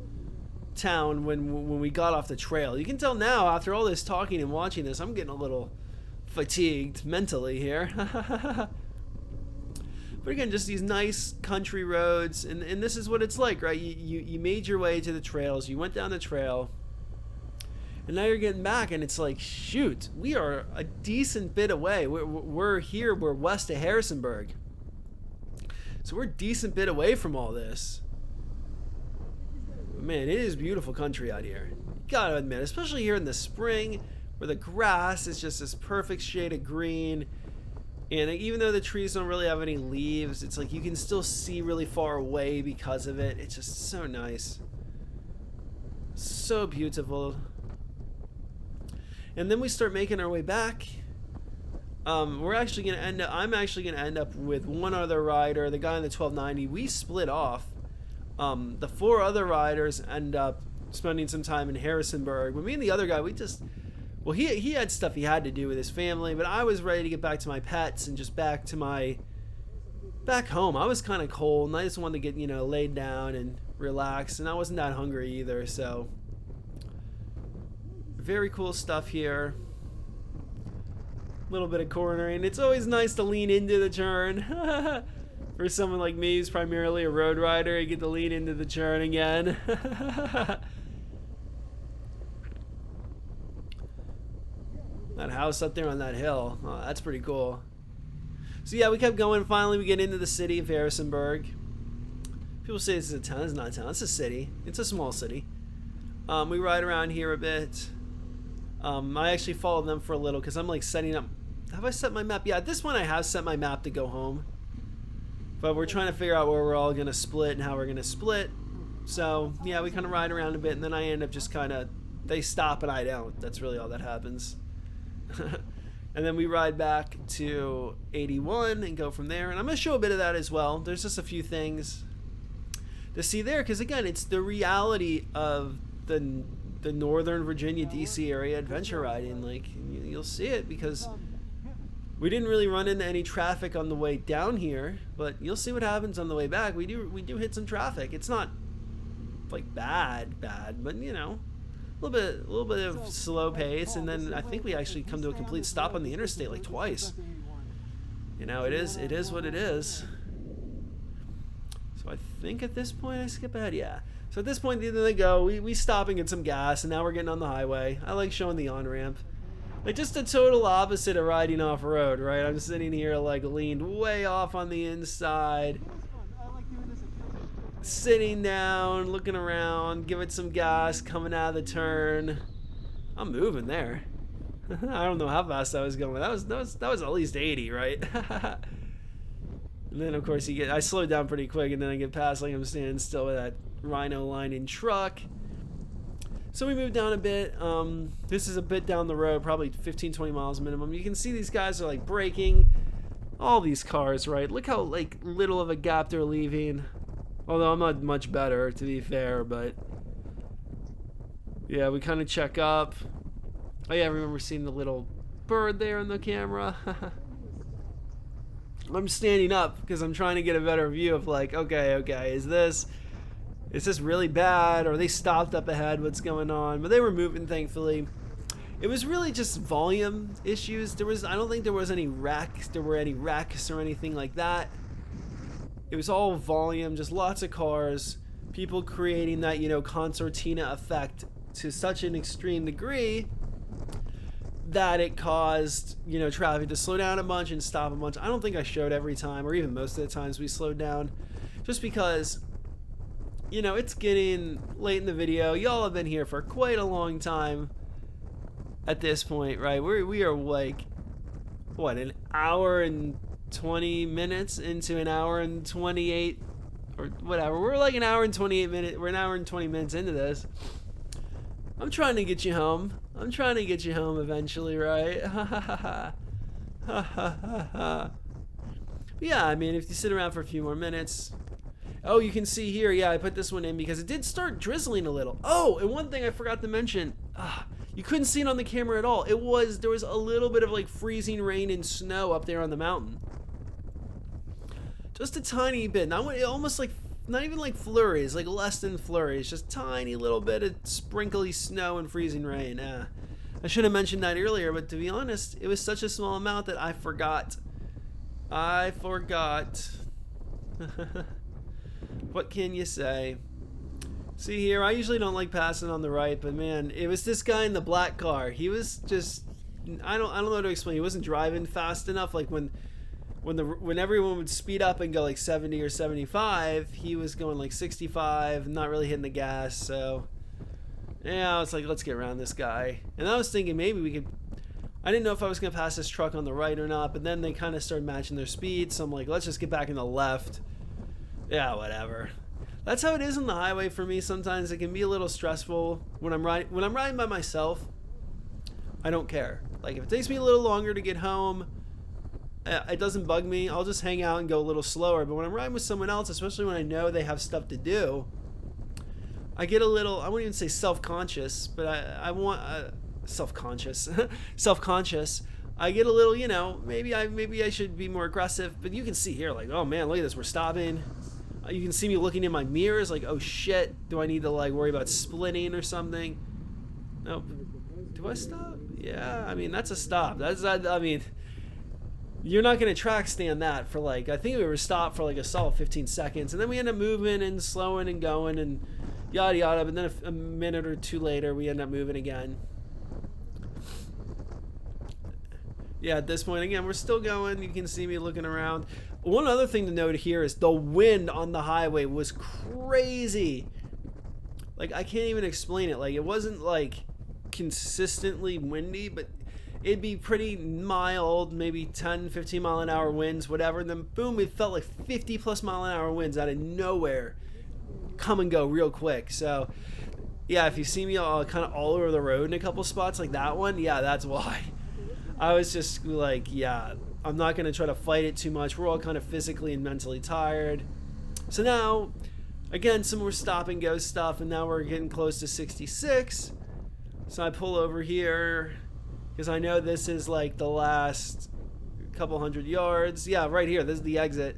town when we got off the trail. You can tell now after all this talking and watching this, I'm getting a little fatigued mentally here. But again, just these nice country roads, and this is what it's like, right? You made your way to the trails, you went down the trail, and now you're getting back, and it's like, shoot, we are a decent bit away. We're here, we're west of Harrisonburg, so we're a decent bit away from all this. Man, it is beautiful country out here. Gotta admit, especially here in the spring, where the grass is just this perfect shade of green, and even though the trees don't really have any leaves, it's like you can still see really far away because of it. It's just so nice, so beautiful. And then we start making our way back. I'm actually gonna end up with one other rider, the guy in the 1290. We split off. The 4 other riders end up spending some time in Harrisonburg. But me and the other guy, he had stuff he had to do with his family, but I was ready to get back to my pets and just back home. I was kind of cold, and I just wanted to get, laid down and relax, and I wasn't that hungry either, so very cool stuff here. A little bit of cornering. It's always nice to lean into the turn. For someone like me who's primarily a road rider, you get to lean into the turn again. That house up there on that hill, oh, that's pretty cool. So yeah, we kept going. Finally, we get into the city of Harrisonburg. People say this is a town. It's not a town. It's a city. It's a small city. We ride around here a bit. I actually followed them for a little because I'm like setting up. Have I set my map? Yeah, at this point I have set my map to go home. But we're trying to figure out where we're all going to split and how we're going to split. So, yeah, we kind of ride around a bit, and then I end up just kind of, they stop and I don't. That's really all that happens. And then we ride back to 81 and go from there. And I'm going to show a bit of that as well. There's just a few things to see there, because, again, it's the reality of the Northern Virginia, D.C. area adventure riding. Like, you'll see it because we didn't really run into any traffic on the way down here, but you'll see what happens on the way back. We do hit some traffic. It's not like bad, but a little bit of slow pace, and then I think we actually come to a complete stop on the interstate like twice. It is what it is. So I think at this point I skip ahead, yeah. So at this point, either they go, we stop and get some gas, and now we're getting on the highway. I like showing the on-ramp. Like, just the total opposite of riding off-road, right? I'm sitting here, like, leaned way off on the inside. Sitting down, looking around, giving some gas, coming out of the turn. I'm moving there. I don't know how fast I was going. That was at least 80, right? And then of course I slowed down pretty quick, and then I get past like I'm standing still with that Rhino Line-in truck. So we moved down a bit. This is a bit down the road, probably 15-20 miles minimum. You can see these guys are like braking. All these cars, right? Look how like little of a gap they're leaving. Although I'm not much better, to be fair, but yeah, we kind of check up. Oh yeah, I remember seeing the little bird there in the camera. I'm standing up because I'm trying to get a better view of like, okay, is this really bad? Or are they stopped up ahead? What's going on? But they were moving, thankfully. It was really just volume issues. I don't think there were any wrecks or anything like that. It was all volume, just lots of cars, people creating that, concertina effect to such an extreme degree that it caused, traffic to slow down a bunch and stop a bunch. I don't think I showed every time, or even most of the times we slowed down, just because, it's getting late in the video. Y'all have been here for quite a long time at this point, right? We are like, what, an hour and 20 minutes into an hour and 28 or whatever. We're like an hour and 28 minutes. We're an hour and 20 minutes into this. I'm trying to get you home. I'm trying to get you home eventually, right? Yeah, I mean, if you sit around for a few more minutes. Oh, you can see here, yeah, I put this one in because it did start drizzling a little. Oh, and one thing I forgot to mention. You couldn't see it on the camera at all. There was a little bit of like freezing rain and snow up there on the mountain. Just a tiny bit. Almost like, not even like flurries, like less than flurries. Just tiny little bit of sprinkly snow and freezing rain. I should have mentioned that earlier, but to be honest, it was such a small amount that I forgot. What can you say? See here, I usually don't like passing on the right, but man, it was this guy in the black car. He was just, I don't know how to explain. He wasn't driving fast enough. Like when everyone would speed up and go like 70 or 75, he was going like 65, not really hitting the gas. So yeah, I was like, let's get around this guy. And I was thinking maybe we could. I didn't know if I was gonna pass this truck on the right or not, but then they kind of started matching their speed. So I'm like, let's just get back in the left. Yeah, whatever. That's how it is on the highway for me. Sometimes it can be a little stressful when I'm riding by myself. I don't care. Like if it takes me a little longer to get home, it doesn't bug me. I'll just hang out and go a little slower. But when I'm riding with someone else, especially when I know they have stuff to do, I get a little, I won't even say self-conscious, but I want self-conscious. Self-conscious. I get a little, maybe I should be more aggressive. But you can see here, like, oh man, look at this, we're stopping. You can see me looking in my mirrors, like, oh shit, do I need to like worry about splitting or something? Nope. Do I stop? Yeah, I mean that's a stop. I mean, you're not gonna track stand that for like, I think we were stopped for like a solid 15 seconds, and then we end up moving and slowing and going and yada yada. But then a minute or two later, we end up moving again. Yeah, at this point, again, we're still going. You can see me looking around. One other thing to note here is the wind on the highway was crazy. Like, I can't even explain it. Like, it wasn't, like, consistently windy, but it'd be pretty mild, maybe 10, 15 mile an hour winds, whatever. And then, boom, it felt like 50 plus mile an hour winds out of nowhere. Come and go real quick. So, yeah, if you see me kind of all over the road in a couple spots like that one, yeah, that's why. I was just like, yeah, I'm not going to try to fight it too much. We're all kind of physically and mentally tired. So now, again, some more stop and go stuff, and now we're getting close to 66. So I pull over here because I know this is like the last couple hundred yards. Yeah, right here. This is the exit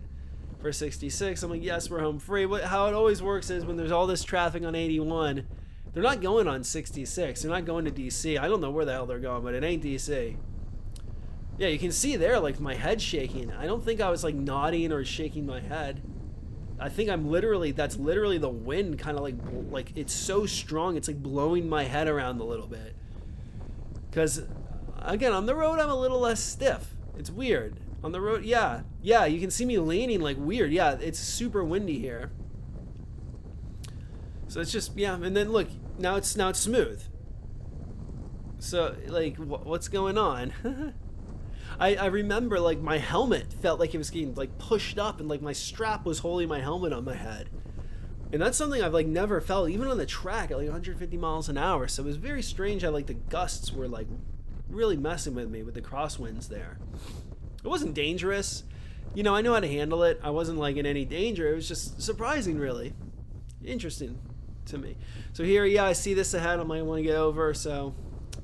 for 66. I'm like, yes, we're home free. How it always works is when there's all this traffic on 81, they're not going on 66. They're not going to DC. I don't know where the hell they're going, but it ain't DC. Yeah, you can see there, like, my head shaking. I don't think I was, like, nodding or shaking my head. I think that's literally the wind kind of, like, it's so strong, it's, like, blowing my head around a little bit. Because, again, on the road, I'm a little less stiff. It's weird. On the road, yeah, you can see me leaning, like, weird. Yeah, it's super windy here. So it's just, yeah, and then, look, now it's smooth. So, like, what's going on? I remember like my helmet felt like it was getting like pushed up, and like my strap was holding my helmet on my head. And that's something I've like never felt, even on the track at like 150 miles an hour. So it was very strange how like the gusts were like really messing with me with the crosswinds there. It wasn't dangerous. You know, I know how to handle it. I wasn't like in any danger. It was just surprising, really. Interesting to me. So here, yeah, I see this ahead. I might want to get over. So,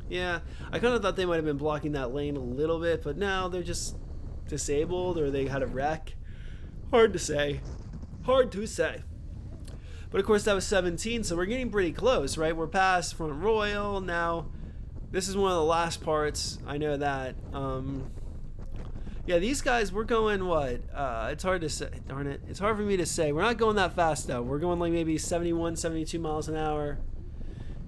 yeah, I kind of thought they might have been blocking that lane a little bit, but now they're just disabled or they had a wreck. Hard to say. Hard to say. But of course, that was 17, so we're getting pretty close, right? We're past Front Royal now. This is one of the last parts. I know that. Yeah, these guys, we're going what? It's hard to say. Darn it. It's hard for me to say. We're not going that fast, though. We're going like maybe 71, 72 miles an hour.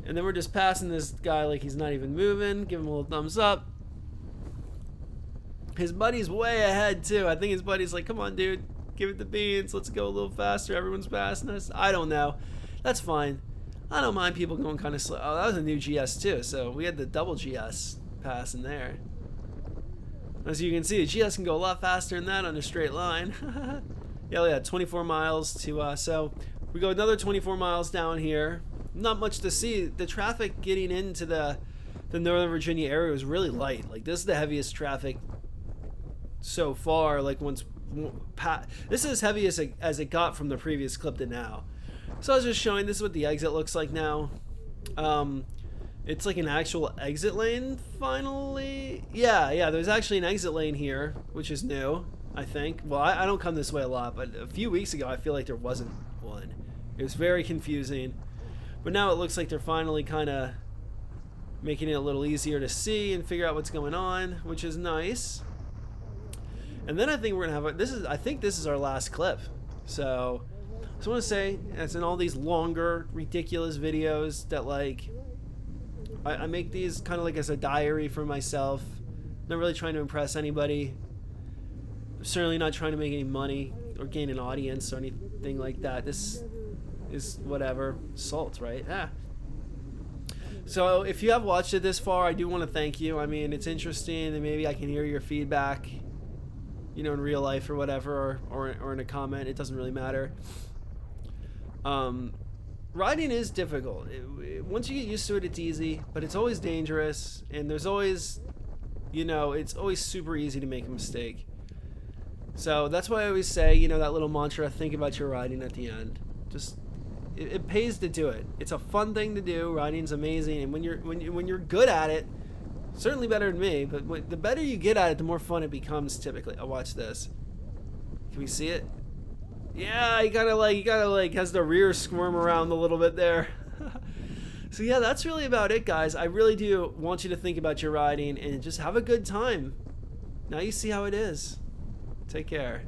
And then we're just passing this guy like he's not even moving. Give him a little thumbs up. His buddy's way ahead, too. I think his buddy's like, come on, dude. Give it the beans. Let's go a little faster. Everyone's passing us. I don't know. That's fine. I don't mind people going kind of slow. Oh, that was a new GS, too. So we had the double GS passing there. As you can see, the GS can go a lot faster than that on a straight line. Yeah, 24 miles to, so we go another 24 miles down here. Not much to see. The traffic getting into the Northern Virginia area was really light. Like, this is the heaviest traffic so far. Like, this is as heavy as it got from the previous clip to now. So I was just showing, this is what the exit looks like now. It's like an actual exit lane, finally. Yeah, there's actually an exit lane here, which is new, I think. Well, I don't come this way a lot, but a few weeks ago, I feel like there wasn't one. It was very confusing. But now it looks like they're finally kind of making it a little easier to see and figure out what's going on, which is nice. And then I think we're going to have, I think this is our last clip. So I just want to say, as in all these longer, ridiculous videos that like, I make these kind of like as a diary for myself. Not really trying to impress anybody. Certainly not trying to make any money or gain an audience or anything like that. This is whatever. Salt, right? Yeah. So if you have watched it this far, I do want to thank you. I mean, it's interesting and maybe I can hear your feedback, you know, in real life or whatever, or in a comment. It doesn't really matter. Riding is difficult. Once you get used to it, it's easy, but it's always dangerous, and there's always, you know, it's always super easy to make a mistake. So that's why I always say, you know, that little mantra, think about your riding at the end. Just, it pays to do it. It's a fun thing to do. Riding's amazing, and when you're good at it, certainly better than me, but the better you get at it, the more fun it becomes typically. Oh, watch this. Can we see it? Yeah, he kind of like has the rear squirm around a little bit there. So yeah, that's really about it, guys. I really do want you to think about your riding and just have a good time. Now you see how it is. Take care.